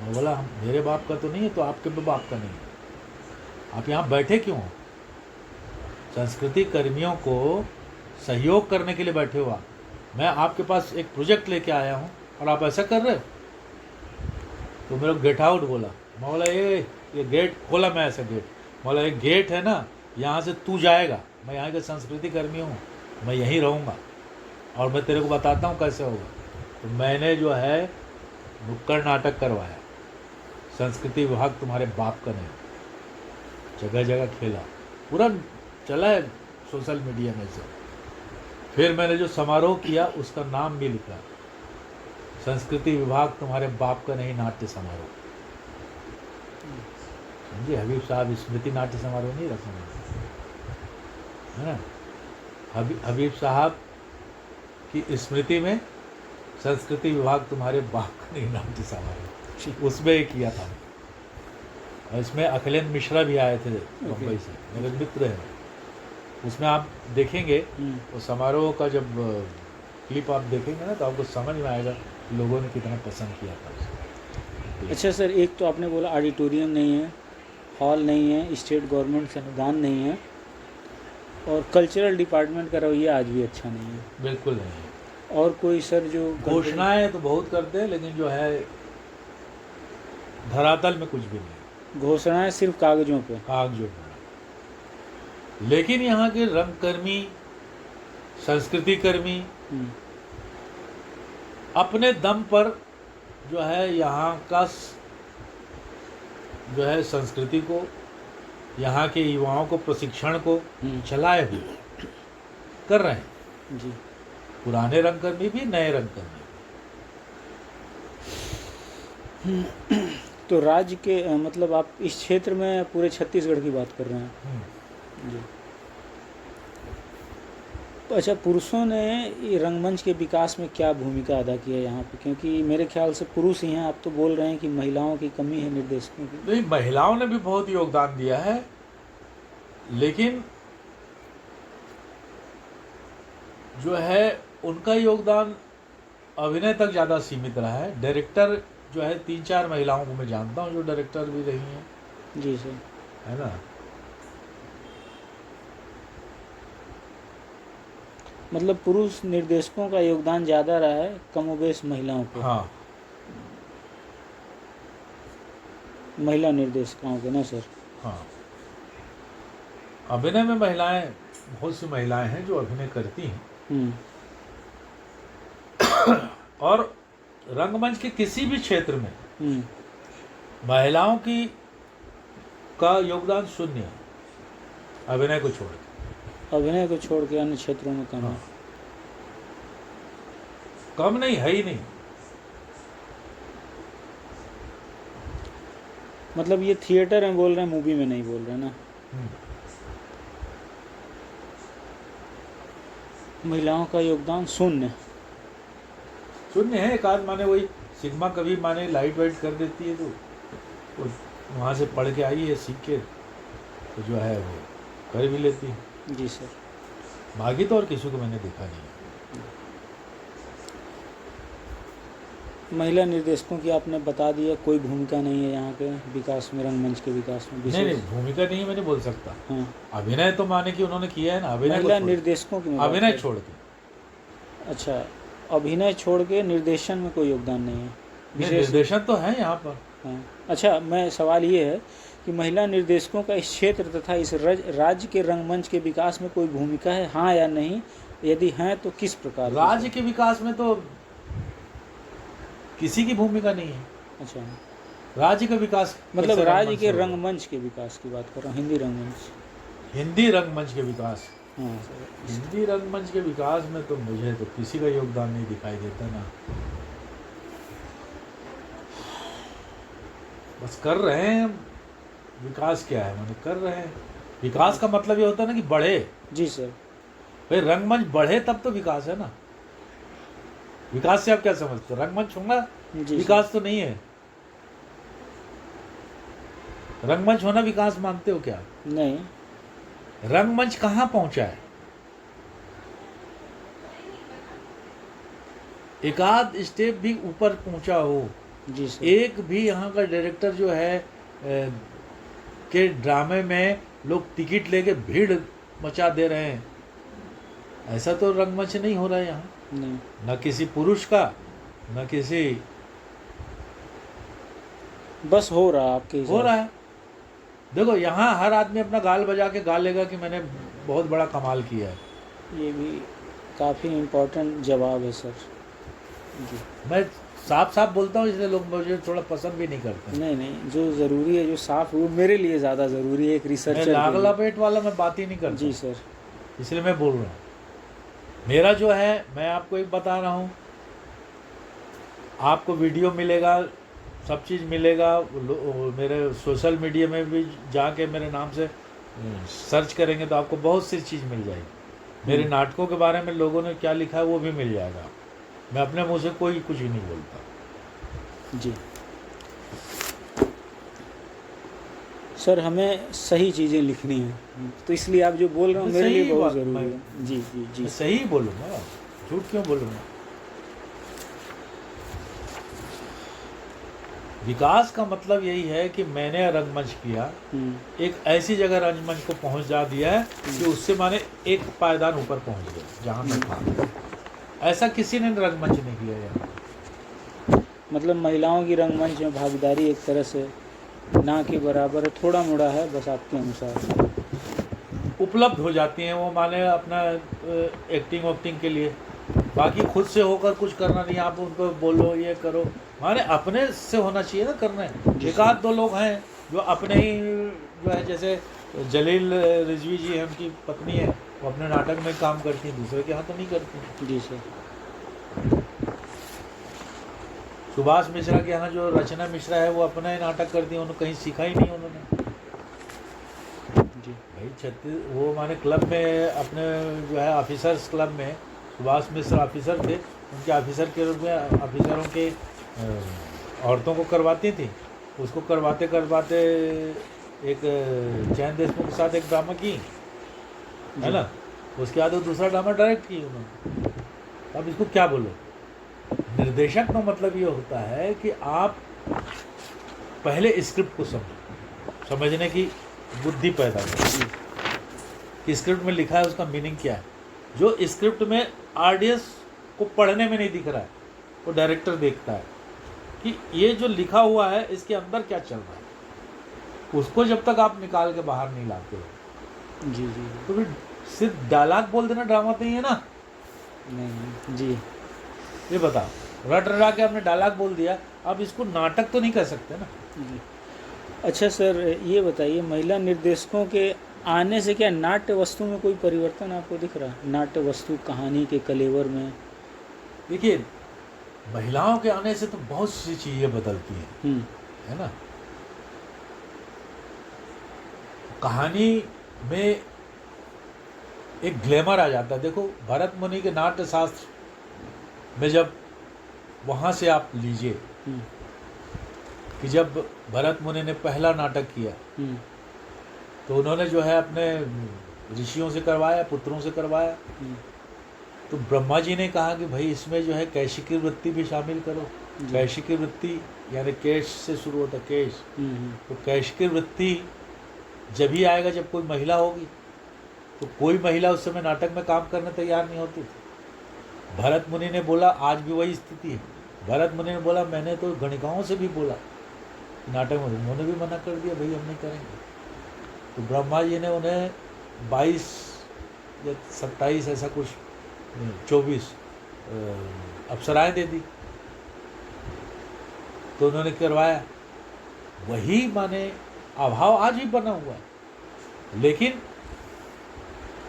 मैं बोला हम, मेरे बाप का तो नहीं है, तो आपके बाप का नहीं है, आप यहाँ बैठे क्यों हो? संस्कृति कर्मियों को सहयोग करने के लिए बैठे हुआ, मैं आपके पास एक प्रोजेक्ट लेके आया हूँ और आप ऐसा कर रहे हो? तो मेरे को गेट आउट बोला। मैं बोला ये गेट खोला, मैं ऐसा गेट बोला, ये गेट है ना, यहाँ से तू जाएगा, मैं यहाँ के संस्कृति कर्मी हूँ, मैं यहीं रहूँगा और मैं तेरे को बताता हूँ कैसे होगा। तो मैंने जो है नुक्कड़ नाटक करवाया, संस्कृति विभाग तुम्हारे बाप का नहीं, जगह जगह खेला, पूरा चला है सोशल मीडिया में से। फिर मैंने जो समारोह किया उसका नाम भी लिखा, संस्कृति विभाग तुम्हारे बाप का नहीं, नाट्य समारोह। समझे, हबीब साहब स्मृति नाट्य समारोह नहीं रखा, है ना। हबीब साहब की स्मृति में संस्कृति विभाग तुम्हारे बाप का नहीं नाम थी साहब, उसमें ये किया था। और इसमें अखिलेंद्र मिश्रा भी आए थे मुंबई से, मेरे मित्र हैं। उसमें आप देखेंगे वो समारोह का जब क्लिप आप देखेंगे ना, तो आपको समझ में आएगा लोगों ने कितना पसंद किया था उसे। अच्छा सर, एक तो आपने बोला ऑडिटोरियम नहीं है, हॉल नहीं है, स्टेट गवर्नमेंट से अनुदान नहीं है, और कल्चरल डिपार्टमेंट का रवैया आज भी अच्छा नहीं है। बिल्कुल नहीं है। और कोई सर जो घोषणाएं तो बहुत करते हैं, लेकिन जो है धरातल में कुछ भी नहीं। घोषणाएं सिर्फ कागजों पे, कागजों पर। लेकिन यहाँ के रंगकर्मी, संस्कृति कर्मी अपने दम पर जो है यहाँ का जो है संस्कृति को, यहाँ के युवाओं को प्रशिक्षण को चलाए हुए कर रहे हैं जी। पुराने रंगकर्मी भी, नए रंगकर्मी भी। तो राज्य के मतलब आप इस क्षेत्र में पूरे छत्तीसगढ़ की बात कर रहे हैं जी। तो अच्छा, पुरुषों ने ये रंगमंच के विकास में क्या भूमिका अदा की है यहाँ पे? क्योंकि मेरे ख्याल से पुरुष ही हैं, आप तो बोल रहे हैं कि महिलाओं की कमी है निर्देशकों की। नहीं, महिलाओं ने भी बहुत योगदान दिया है, लेकिन जो है उनका योगदान अभिनय तक ज़्यादा सीमित रहा है। डायरेक्टर जो है 3-4 महिलाओं को मैं जानता हूँ जो डायरेक्टर भी रही हैं। जी सर, है ना। मतलब पुरुष निर्देशकों का योगदान ज़्यादा रहा है, कमोबेश महिलाओं को। हाँ, महिला निर्देशकों के ना सर। हाँ, अभिनय में महिलाएं, बहुत सी महिलाएं हैं जो अभिनय करती हैं। और रंगमंच के किसी भी क्षेत्र में महिलाओं की का योगदान शून्य है, अभिनय को छोड़ के। अभिनय को छोड़ के अन्य क्षेत्रों में कम है। कम नहीं है ही नहीं। मतलब ये थिएटर में बोल रहे हैं, मूवी में नहीं बोल रहे ना। महिलाओं का योगदान शून्य है। एक आध माने वही सिग्मा कभी माने लाइट वाइट कर देती है, तो वहाँ से पढ़ के आई है, सीख के, तो जो है वो कर भी लेती है। जी सर। बाकी तो और किसी को मैंने देखा नहीं। महिला निर्देशकों की आपने बता दिया, कोई भूमिका नहीं है यहाँ के विकास में, रंगमंच के विकास में। नहीं, भूमिका नहीं मैं नहीं बोल सकता। हाँ, अभिनय तो माने कि उन्होंने किया है ना, अभिनय महिला निर्देशकों की अभिनय छोड़ के। अच्छा, अभिनय छोड़ के निर्देशन में कोई योगदान नहीं है। निर्देशन तो है यहाँ पर। हाँ, अच्छा, मैं सवाल ये है कि महिला निर्देशकों का इस क्षेत्र तथा इस राज्य के रंगमंच के विकास में कोई भूमिका है, हाँ या नहीं? यदि है तो किस प्रकार? राज्य के विकास में तो किसी की भूमिका नहीं है। अच्छा, राज्य का विकास मतलब राज्य के रंगमंच के विकास की बात कर रहा हूँ, हिंदी रंगमंच। हिंदी रंगमंच के विकास, हाँ, हिंदी रंगमंच के विकास में तो मुझे तो किसी का योगदान नहीं दिखाई देता ना। बस कर रहे हैं। विकास क्या है, माने कर रहे हैं। विकास का मतलब ये होता है ना कि बढ़े। जी सर। भाई रंगमंच बढ़े तब तो विकास है ना। विकास से आप क्या समझते हो? रंगमंच होगा विकास तो नहीं है। रंगमंच होना विकास मानते हो क्या? नहीं। रंगमंच कहाँ पहुंचा है? एक आध स्टेप भी ऊपर पहुंचा हो। जी सर। एक भी यहाँ का डायरेक्टर जो है के ड्रामे में लोग टिकट लेके भीड़ मचा दे रहे हैं, ऐसा तो रंगमंच नहीं हो रहा है यहाँ। नहीं। न किसी पुरुष का, न किसी, बस हो रहा आपके हो रहा है। देखो यहाँ हर आदमी अपना गाल बजा के गा लेगा कि मैंने बहुत बड़ा कमाल किया है। ये भी काफ़ी इम्पोर्टेंट जवाब है सर। जी, मैं साफ साफ बोलता हूँ, इसलिए लोग मुझे थोड़ा पसंद भी नहीं करते। नहीं नहीं, जो ज़रूरी है, जो साफ, वो मेरे लिए ज़्यादा ज़रूरी है एक रिसर्चर। लागला पेट वाला मैं बात ही नहीं करता। जी सर। इसलिए मैं बोल रहा हूँ। मेरा जो है, मैं आपको एक बता रहा हूँ, आपको वीडियो मिलेगा, सब चीज़ मिलेगा। मेरे सोशल मीडिया में भी जाके मेरे नाम से सर्च करेंगे तो आपको बहुत सी चीज़ मिल जाएगी। मेरे नाटकों के बारे में लोगों ने क्या लिखा है वो भी मिल जाएगा। मैं अपने मुंह से कोई कुछ भी नहीं बोलता। जी सर, हमें सही चीज़ें लिखनी है, तो इसलिए आप जो बोल रहे हो मेरे लिए सही बहुत बात ज़रूरी मैं है। जी जी जी मैं सही बोलूँगा, झूठ क्यों बोलूँगा। विकास का मतलब यही है कि मैंने रंगमंच किया, एक ऐसी जगह रंगमंच को पहुंचा दिया है कि उससे माने एक पायदान ऊपर पहुंच गया जहां मैं था। ऐसा किसी ने रंगमंच नहीं किया यार। मतलब महिलाओं की रंगमंच में भागीदारी एक तरह से ना के बराबर है, थोड़ा मोड़ा है बस आपके अनुसार। उपलब्ध हो जाती हैं वो माने अपना एक्टिंग वक्टिंग के लिए, बाकी खुद से होकर कुछ करना नहीं। आप उनको बोलो ये करो, माने अपने से होना चाहिए ना करना है। एक आध दो लोग हैं जो अपने ही जो है, जैसे जलील रिजवी जी हैं, उनकी पत्नी है, वो अपने नाटक में काम करती हैं, दूसरे के यहाँ तो नहीं करती। जी सर। सुभाष मिश्रा के यहाँ जो रचना मिश्रा है वो अपना ही नाटक करती है, उन्होंने कहीं सीखा ही नहीं उन्होंने। जी भाई छत्तीस वो माने क्लब में अपने जो है ऑफिसर्स क्लब में सुभाष मिश्र ऑफिसर थे, उनके ऑफिसर के रूप में ऑफिसरों के औरतों को करवाती थी। उसको करवाते करवाते एक चैन देशमुख के साथ एक ड्रामा की है ना, उसके बाद वो दूसरा ड्रामा डायरेक्ट की उन्होंने। अब इसको क्या बोलो, निर्देशक का मतलब ये होता है कि आप पहले स्क्रिप्ट को समझो, समझने की बुद्धि पैदा करो कि स्क्रिप्ट में लिखा है उसका मीनिंग क्या है। जो स्क्रिप्ट में ऑडियंस को पढ़ने में नहीं दिख रहा है, वो डायरेक्टर देखता है कि ये जो लिखा हुआ है इसके अंदर क्या चल रहा है। उसको जब तक आप निकाल के बाहर नहीं लाते हो, जी जी तो फिर सिर्फ डायलॉग बोल देना ड्रामा तो ही है ना। नहीं जी ये बताओ, रट रटा के आपने डायलॉग बोल दिया, अब इसको नाटक तो नहीं कर सकते ना। जी। अच्छा सर, ये बताइए, महिला निर्देशकों के आने से क्या नाट्य वस्तु में कोई परिवर्तन आपको दिख रहा है? नाट्य वस्तु कहानी के कलेवर में? देखिए, महिलाओं के आने से तो बहुत सी चीज़ें बदलती हैं, है ना। कहानी में एक ग्लैमर आ जाता है। देखो, भरत मुनि के नाट्य शास्त्र में जब वहाँ से आप लीजिए कि जब भरत मुनि ने पहला नाटक किया तो उन्होंने जो है अपने ऋषियों से करवाया, पुत्रों से करवाया। तो ब्रह्मा जी ने कहा कि भाई इसमें जो है कैशिकी वृत्ति भी शामिल करो। कैशिकी वृत्ति यानी केश से शुरू होता है, केश। तो कैशिकी वृत्ति जब ही आएगा जब कोई महिला होगी। तो कोई महिला उस समय नाटक में काम करने तैयार नहीं होती थी। भरत मुनि ने बोला, आज भी वही स्थिति है। भरत मुनि ने बोला, मैंने तो गणिकाओं से भी बोला नाटक में, उन्होंने भी मना कर दिया, भाई हम नहीं करेंगे। तो ब्रह्मा जी ने उन्हें 22 या 27 ऐसा कुछ 24 अप्सराएं दे दी। तो उन्होंने करवाया। वही माने अभाव आज भी बना हुआ है, लेकिन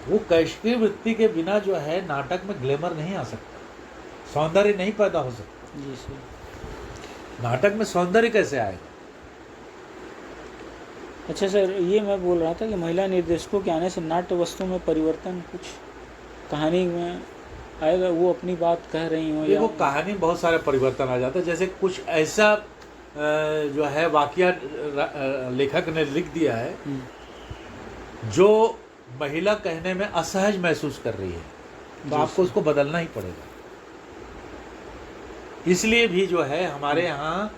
वो कैशिकी वृत्ति के बिना जो है नाटक में ग्लैमर नहीं आ सकता, सौंदर्य नहीं पैदा हो सकता। जी सर। नाटक में सौंदर्य कैसे आएगा? अच्छा सर, ये मैं बोल रहा था कि महिला निर्देशकों के आने से नाट्य वस्तु में परिवर्तन कुछ कहानी में आएगा, वो अपनी बात कह रही हो? देखो, कहानी में बहुत सारे परिवर्तन आ जाते हैं। जैसे कुछ ऐसा जो है वाकया लेखक ने लिख दिया है जो महिला कहने में असहज महसूस कर रही है, तो आपको उसको बदलना ही पड़ेगा। इसलिए भी जो है हमारे यहाँ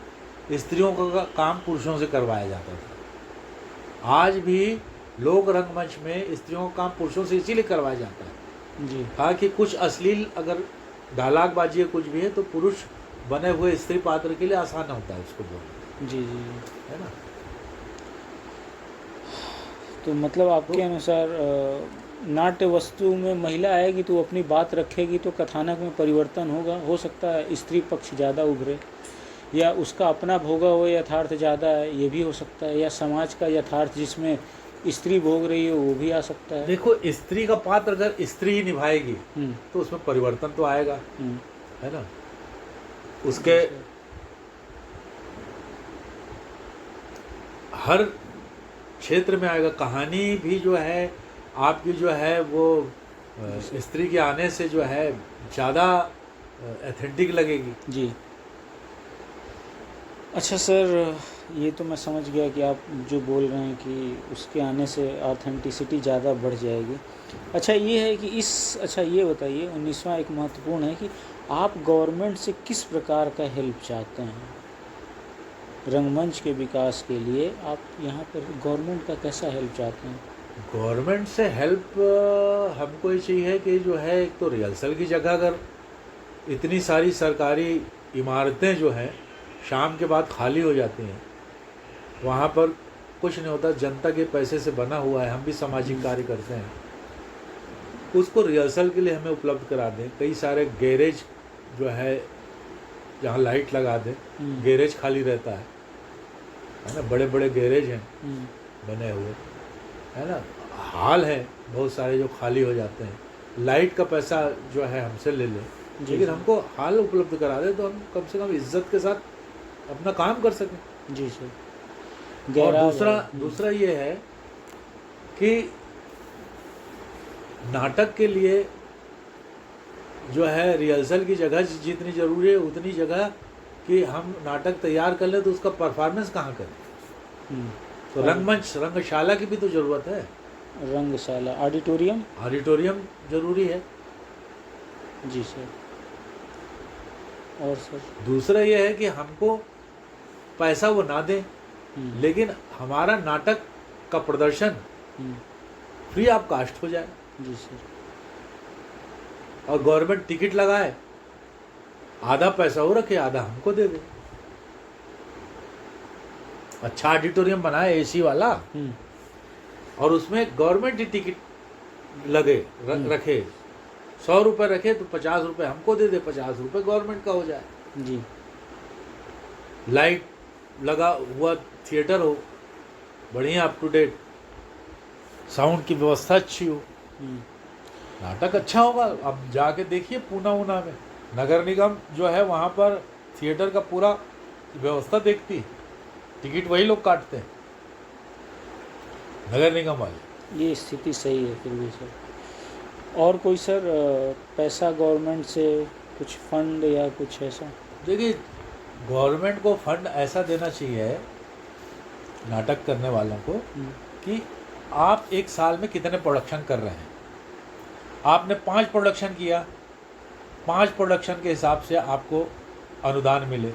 स्त्रियों का काम पुरुषों से करवाया जाता था। आज भी लोक रंगमंच में स्त्रियों का काम पुरुषों से इसीलिए करवाया जाता है जी। हाँ, कि कुछ अश्लील अगर डायलॉगबाजी है कुछ भी है तो पुरुष बने हुए स्त्री पात्र के लिए आसान होता है उसको बोलना। जी जी है ना। तो मतलब आपके अनुसार नाट्य वस्तु में महिला आएगी तो अपनी बात रखेगी तो कथानक में परिवर्तन होगा। हो सकता है स्त्री पक्ष ज़्यादा उभरे, या उसका अपना भोगा हुआ यथार्थ ज़्यादा है, ये भी हो सकता है, या समाज का यथार्थ जिसमें स्त्री भोग रही है वो भी आ सकता है। देखो, स्त्री का पात्र अगर स्त्री ही निभाएगी तो उसमें परिवर्तन तो आएगा, है ना। उसके हर क्षेत्र में आएगा। कहानी भी जो है आपकी जो है वो स्त्री के आने से जो है ज़्यादा एथेंटिक लगेगी। जी। अच्छा सर, ये तो मैं समझ गया कि आप जो बोल रहे हैं कि उसके आने से ऑथेंटिसिटी ज़्यादा बढ़ जाएगी। अच्छा ये है कि अच्छा ये बताइए, 19वां एक महत्वपूर्ण है कि आप गवर्नमेंट से किस प्रकार का हेल्प चाहते हैं रंगमंच के विकास के लिए? आप यहाँ पर गवर्नमेंट का कैसा हेल्प चाहते हैं? गवर्नमेंट से हेल्प हमको ये चाहिए कि जो है एक तो रिहर्सल की जगह, अगर इतनी सारी सरकारी इमारतें जो हैं शाम के बाद खाली हो जाती हैं, वहाँ पर कुछ नहीं होता, जनता के पैसे से बना हुआ है, हम भी सामाजिक कार्य करते हैं, उसको रिहर्सल के लिए हमें उपलब्ध करा दें। कई सारे गैरेज जो है जहाँ लाइट लगा दें, गैरेज खाली रहता है ना, बड़े बड़े गैरेज हैं बने हुए, है ना, हाल है बहुत सारे जो खाली हो जाते हैं, लाइट का पैसा जो है हमसे ले लें, लेकिन हमको हाल उपलब्ध करा दे तो हम कम से कम इज्जत के साथ अपना काम कर सकें। जी सर। और दूसरा ये है कि नाटक के लिए जो है रिहर्सल की जगह जितनी ज़रूरी है उतनी जगह कि हम नाटक तैयार कर लें तो उसका परफॉर्मेंस कहाँ करें? तो रंगमंच, रंगशाला की भी तो ज़रूरत है। रंगशाला, ऑडिटोरियम ज़रूरी है। जी सर। और सर दूसरा ये है कि हमको पैसा वो ना दें, लेकिन हमारा नाटक का प्रदर्शन फ्री ऑफ कास्ट हो जाए। जी सर। और गवर्नमेंट टिकट लगाए, आधा पैसा वो रखे, आधा हमको दे दे। अच्छा ऑडिटोरियम बनाए एसी वाला, और उसमें गवर्नमेंट ही टिकट लगे रखे, 100 रुपये रखे तो 50 रुपये हमको दे दे, 50 रुपये गवर्नमेंट का हो जाए। जी। लाइट लगा हुआ थिएटर हो, बढ़िया अप टू डेट, साउंड की व्यवस्था अच्छी हो, नाटक अच्छा होगा। अब जाके देखिए पूना ऊना में नगर निगम जो है वहाँ पर थिएटर का पूरा व्यवस्था देखती है, टिकट वही लोग काटते हैं, नगर निगम वाले। ये स्थिति सही है फिर भी सर। और कोई सर पैसा गवर्नमेंट से कुछ फंड या कुछ ऐसा? देखिए, गवर्नमेंट को फंड ऐसा देना चाहिए नाटक करने वालों को कि आप एक साल में कितने प्रोडक्शन कर रहे हैं। आपने 5 प्रोडक्शन किया, 5 प्रोडक्शन के हिसाब से आपको अनुदान मिले।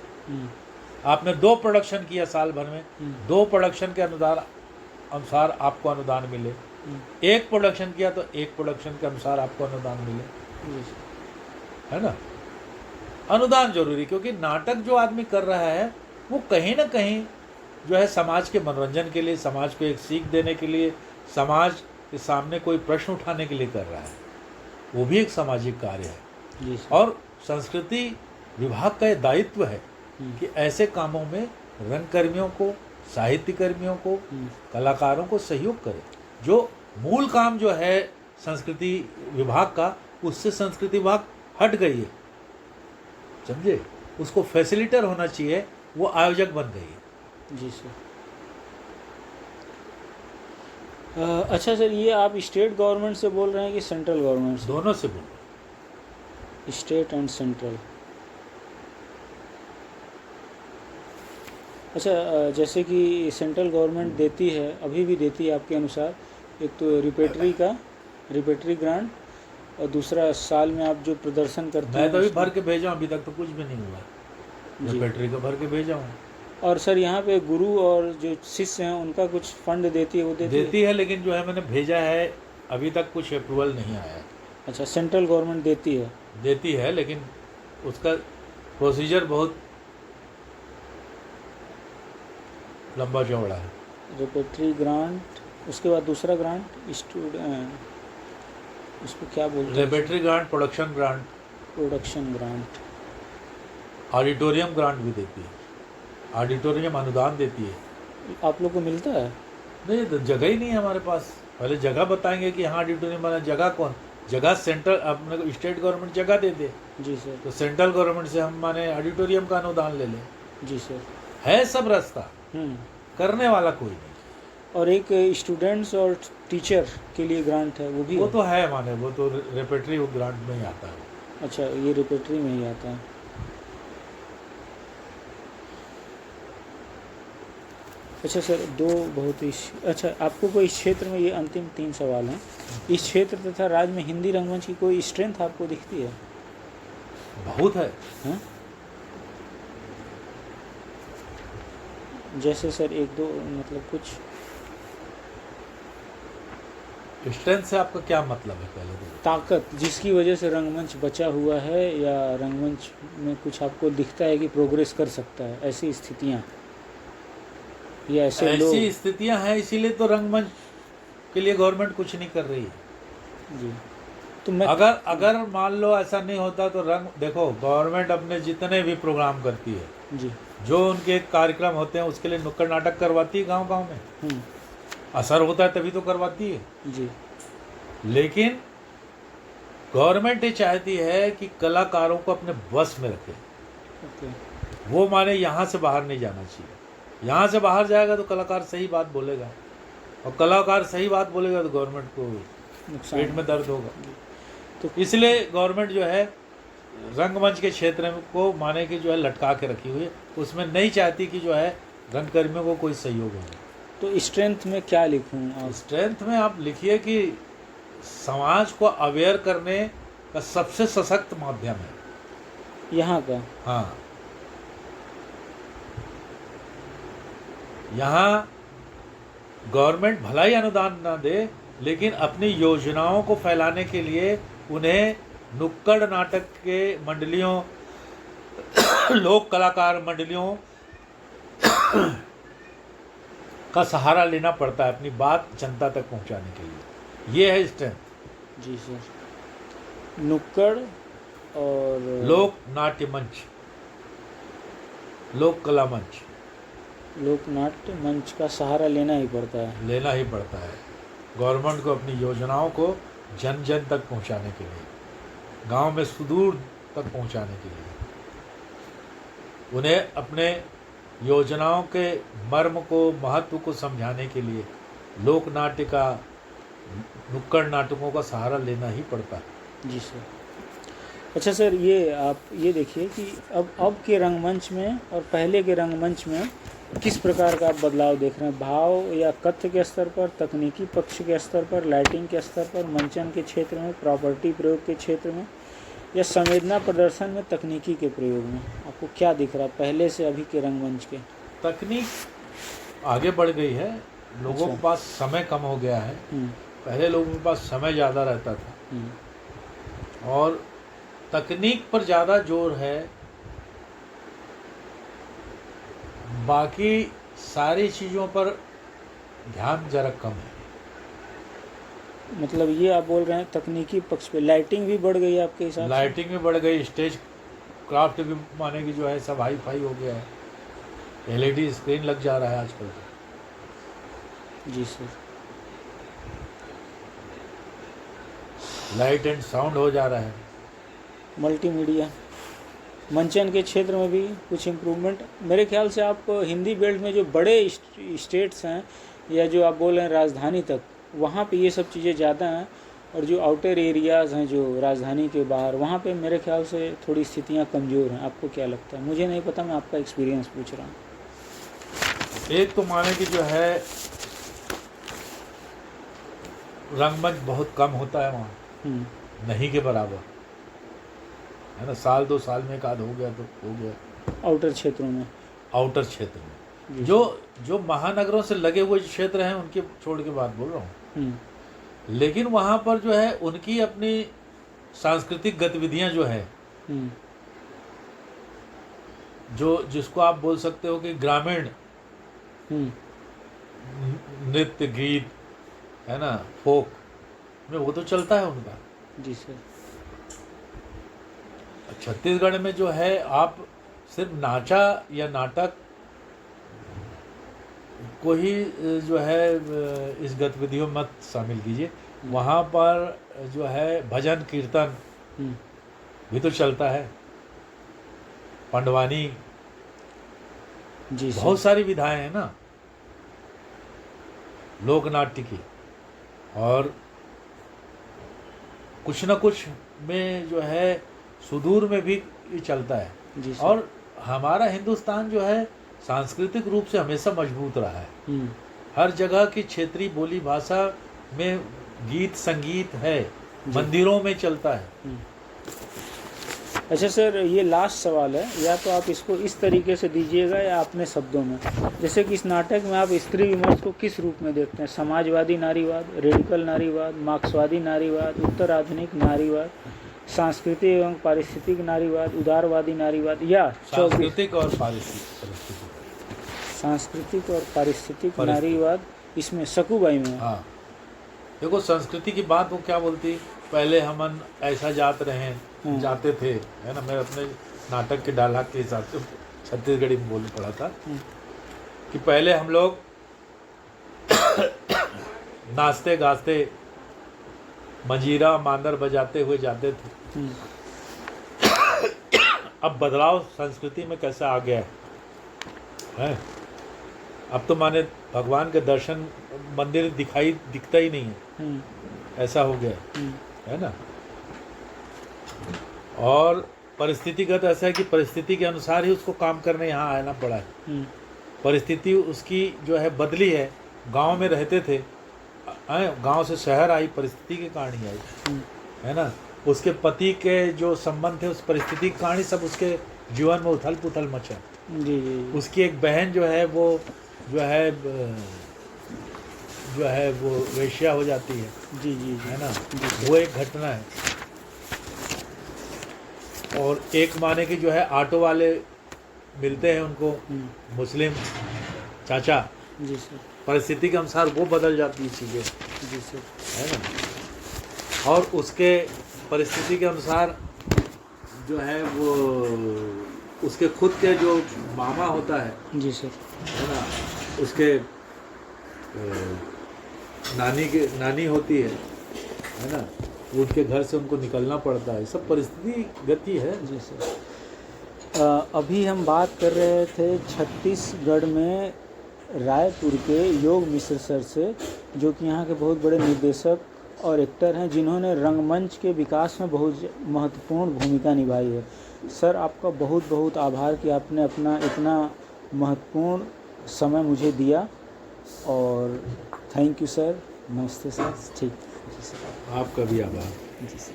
आपने 2 प्रोडक्शन किया साल भर में, 2 प्रोडक्शन के अनुसार आपको अनुदान मिले। 1 प्रोडक्शन किया तो 1 प्रोडक्शन के अनुसार आपको अनुदान मिले, है ना। अनुदान जरूरी, क्योंकि नाटक जो आदमी कर रहा है वो कहीं ना कहीं जो है समाज के मनोरंजन के लिए, समाज को एक सीख देने के लिए, समाज के सामने कोई प्रश्न उठाने के लिए कर रहा है, वो भी एक सामाजिक कार्य है। और संस्कृति विभाग का ये दायित्व है कि ऐसे कामों में रंगकर्मियों को, साहित्य कर्मियों को, कलाकारों को सहयोग करे। जो मूल काम जो है संस्कृति विभाग का, उससे संस्कृति विभाग हट गई है, समझे, उसको फैसिलिटेटर होना चाहिए, वो आयोजक बन गई है। जी सर। अच्छा सर, ये आप स्टेट गवर्नमेंट से बोल रहे हैं कि सेंट्रल गवर्नमेंट से? दोनों से बोल रहे हैं, स्टेट एंड सेंट्रल। अच्छा, जैसे कि सेंट्रल गवर्नमेंट देती है, अभी भी देती है आपके अनुसार, एक तो रिपेटरी ग्रांट, और दूसरा साल में आप जो प्रदर्शन करते हैं। मैं तो अभी भर के भेजा हूँ, अभी तक तो कुछ भी नहीं हुआ, रिपेटरी का भर के भेजा हूँ। और सर यहाँ पे गुरु और जो शिष्य हैं उनका कुछ फंड देती है? वो देती है, लेकिन जो है मैंने भेजा है, अभी तक कुछ अप्रूवल नहीं आया है। अच्छा, सेंट्रल गवर्नमेंट देती है, लेकिन उसका प्रोसीजर बहुत लंबा चौड़ा है। रिपेटरी ग्रांट, उसके बाद दूसरा ग्रांट उसको क्या बोलते हैं? Repertory grant, production grant, auditorium grant भी देती है, ऑडिटोरियम अनुदान देती है। आप लोग को मिलता है? नहीं, तो जगह ही नहीं है हमारे पास। पहले जगह बताएंगे कि हाँ ऑडिटोरियम बना, जगह सेंट्रल, अपने को स्टेट गवर्नमेंट जगह दे दे। जी सर। तो सेंट्रल गवर्नमेंट से हम माने ऑडिटोरियम का अनुदान ले लें। जी सर। है सब रास्ता, करने वाला कोई नहीं। और एक स्टूडेंट्स और टीचर के लिए ग्रांट है, वो भी वो है? तो है, माने वो तो रेपेटरी ग्रांट में ही आता है। अच्छा, ये रिपेटरी में ही आता है। अच्छा सर, दो बहुत ही अच्छा, आपको कोई इस क्षेत्र में, ये अंतिम 3 सवाल हैं, इस क्षेत्र तथा राज्य में हिंदी रंगमंच की कोई स्ट्रेंथ आपको दिखती है? बहुत है। हाँ, जैसे सर एक दो मतलब कुछ। स्ट्रेंथ से आपका क्या मतलब है पहले तो? ताकत जिसकी वजह से रंगमंच बचा हुआ है, या रंगमंच में कुछ आपको दिखता है कि प्रोग्रेस कर सकता है, ऐसी स्थितियाँ या ऐसे लोग? ऐसी स्थितियां हैं, इसीलिए तो रंगमंच के लिए गवर्नमेंट कुछ नहीं कर रही है। जी, तो मैं अगर मान लो ऐसा नहीं होता तो देखो, गवर्नमेंट अपने जितने भी प्रोग्राम करती है, जी। जो उनके कार्यक्रम होते हैं उसके लिए नुक्कड़ नाटक करवाती है गांव गांव में। हम्म, असर होता है तभी तो करवाती है। जी। लेकिन गवर्नमेंट ये चाहती है कि कलाकारों को अपने बस में रखे। ओके। वो माने यहाँ से बाहर नहीं जाना चाहिए। यहाँ से बाहर जाएगा तो कलाकार सही बात बोलेगा, और कलाकार सही बात बोलेगा तो गवर्नमेंट को नुकसान पेट में दर्द होगा। तो इसलिए गवर्नमेंट जो है रंगमंच के क्षेत्र को माने कि जो है लटका के रखी हुई है, उसमें नहीं चाहती कि जो है रंगकर्मियों को कोई सहयोग हो। तो स्ट्रेंथ में क्या लिखूं आप? स्ट्रेंथ में आप लिखिए कि समाज को अवेयर करने का सबसे सशक्त माध्यम है यहाँ का? हाँ, यहाँ गवर्नमेंट भला ही अनुदान ना दे, लेकिन अपनी योजनाओं को फैलाने के लिए उन्हें नुक्कड़ नाटक के मंडलियों, लोक कलाकार मंडलियों का सहारा लेना पड़ता है अपनी बात जनता तक पहुंचाने के लिए। ये है स्ट्रेंथ। जी सर। नुक्कड़ और लोक नाट्य मंच, लोक कला मंच लोकनाट्य मंच का सहारा लेना ही पड़ता है। लेना ही पड़ता है गवर्नमेंट को अपनी योजनाओं को जन जन तक पहुंचाने के लिए, गांव में सुदूर तक पहुंचाने के लिए, उन्हें अपने योजनाओं के मर्म को, महत्व को समझाने के लिए लोक नाट्य का, नुक्कड़ नाटकों का सहारा लेना ही पड़ता है। जी सर। अच्छा सर, ये आप ये देखिए कि अब के रंगमंच में और पहले के रंगमंच में किस प्रकार का आप बदलाव देख रहे हैं? भाव या कथ्य के स्तर पर, तकनीकी पक्ष के स्तर पर, लाइटिंग के स्तर पर, मंचन के क्षेत्र में, प्रॉपर्टी प्रयोग के क्षेत्र में, या संवेदना प्रदर्शन में तकनीकी के प्रयोग में, आपको क्या दिख रहा है पहले से अभी के रंगमंच के? तकनीक आगे बढ़ गई है, लोगों अच्छा। के पास समय कम हो गया है। पहले लोगों के पास समय ज़्यादा रहता था और तकनीक पर ज़्यादा जोर है, बाकी सारी चीज़ों पर ध्यान जरा कम है। मतलब ये आप बोल रहे हैं तकनीकी पक्ष पे लाइटिंग भी बढ़ गई है आपके हिसाब से? लाइटिंग भी बढ़ गई, स्टेज क्राफ्ट भी माने कि जो है सब हाई फाई हो गया है, एलईडी स्क्रीन लग जा रहा है आजकल। जी सर। लाइट एंड साउंड हो जा रहा है। मल्टीमीडिया मंचन के क्षेत्र में भी कुछ इम्प्रूवमेंट मेरे ख्याल से। आप हिंदी बेल्ट में जो बड़े स्टेट्स हैं, या जो आप बोल रहे हैं राजधानी तक, वहाँ पे ये सब चीज़ें ज़्यादा हैं, और जो आउटर एरियाज़ हैं जो राजधानी के बाहर, वहाँ पे मेरे ख्याल से थोड़ी स्थितियाँ कमज़ोर हैं। आपको क्या लगता है? मुझे नहीं पता, मैं आपका एक्सपीरियंस पूछ रहा हूँ। एक तो माने कि जो है रंगमंच बहुत कम होता है वहाँ, नहीं के बराबर है ना। साल 2 साल में एक आध हो गया तो हो गया आउटर क्षेत्रों में, आउटर क्षेत्र में। जो महानगरों से लगे हुए क्षेत्र हैं उनके छोड़ के बात बोल रहा हूँ। लेकिन वहाँ पर जो है उनकी अपनी सांस्कृतिक गतिविधियाँ जो है, जो जिसको आप बोल सकते हो कि ग्रामीण नृत्य गीत है ना, फोक में वो तो चलता है उनका। जी सर। छत्तीसगढ़ में जो है आप सिर्फ नाचा या नाटक को ही जो है इस गतिविधियों में मत शामिल कीजिए। वहाँ पर जो है भजन कीर्तन भी तो चलता है, पंडवानी, जी बहुत सारी विधाएं हैं ना। लोक नाट्य की, और कुछ न कुछ में जो है सुदूर में भी ये चलता है। जी सर। और हमारा हिंदुस्तान जो है सांस्कृतिक रूप से हमेशा मजबूत रहा है। हर जगह की क्षेत्रीय बोली भाषा में गीत संगीत है, मंदिरों में चलता है। अच्छा सर, ये लास्ट सवाल है, या तो आप इसको इस तरीके से दीजिएगा या अपने शब्दों में। जैसे कि इस नाटक में आप स्त्री विमर्श को किस रूप में देखते हैं? समाजवादी नारीवाद, रेडिकल नारीवाद, मार्क्सवादी नारीवाद, उत्तर आधुनिक नारीवाद, सांस्कृतिक एवं पारिस्थितिक नारीवाद, उदारवादी नारीवाद, या सांस्कृतिक और पारिस्थितिक, सांस्कृतिक और पारिस्थितिक नारीवाद इसमें सकूबाई में। हाँ, देखो संस्कृति की बात वो क्या बोलती, पहले हमन ऐसा जाते थे, है ना। मैं अपने नाटक के डायलॉग के हिसाब से छत्तीसगढ़ी में बोल पड़ा था कि पहले हम लोग नाचते गाते मंजीरा मांदर बजाते हुए जाते थे। अब बदलाव संस्कृति में कैसा आ गया है? अब तो माने भगवान के दर्शन मंदिर दिखता ही नहीं है, ऐसा हो गया है ना। और परिस्थितिगत ऐसा है कि परिस्थिति के अनुसार ही उसको काम करने यहाँ आना पड़ा है। परिस्थिति उसकी जो है बदली है। गांव में रहते थे, गांव से शहर आई, परिस्थिति के कारण ही आई, है ना। उसके पति के जो संबंध थे, उस परिस्थिति के कारण ही सब उसके जीवन में उथल पुथल मचा। जी जी। उसकी एक बहन जो है वो वेश्या हो जाती है। जी जी, है ना। वो एक घटना है। और एक माने कि जो है ऑटो वाले मिलते हैं उनको, मुस्लिम चाचा। जी सर। परिस्थिति के अनुसार वो बदल जाती है चीज़ें। जी सर। है ना। और उसके परिस्थिति के अनुसार जो है वो उसके खुद के जो मामा होता है। जी सर। है ना। उसके नानी होती है ना। उनके घर से उनको निकलना पड़ता है। सब परिस्थिति गति है। जी सर। अभी हम बात कर रहे थे छत्तीसगढ़ में रायपुर के योग मिश्र सर से, जो कि यहाँ के बहुत बड़े निर्देशक और एक्टर हैं, जिन्होंने रंगमंच के विकास में बहुत महत्वपूर्ण भूमिका निभाई है। सर, आपका बहुत बहुत आभार कि आपने अपना इतना महत्वपूर्ण समय मुझे दिया, और थैंक यू सर। नमस्ते सर। ठीक। आपका भी आभार। जी सर।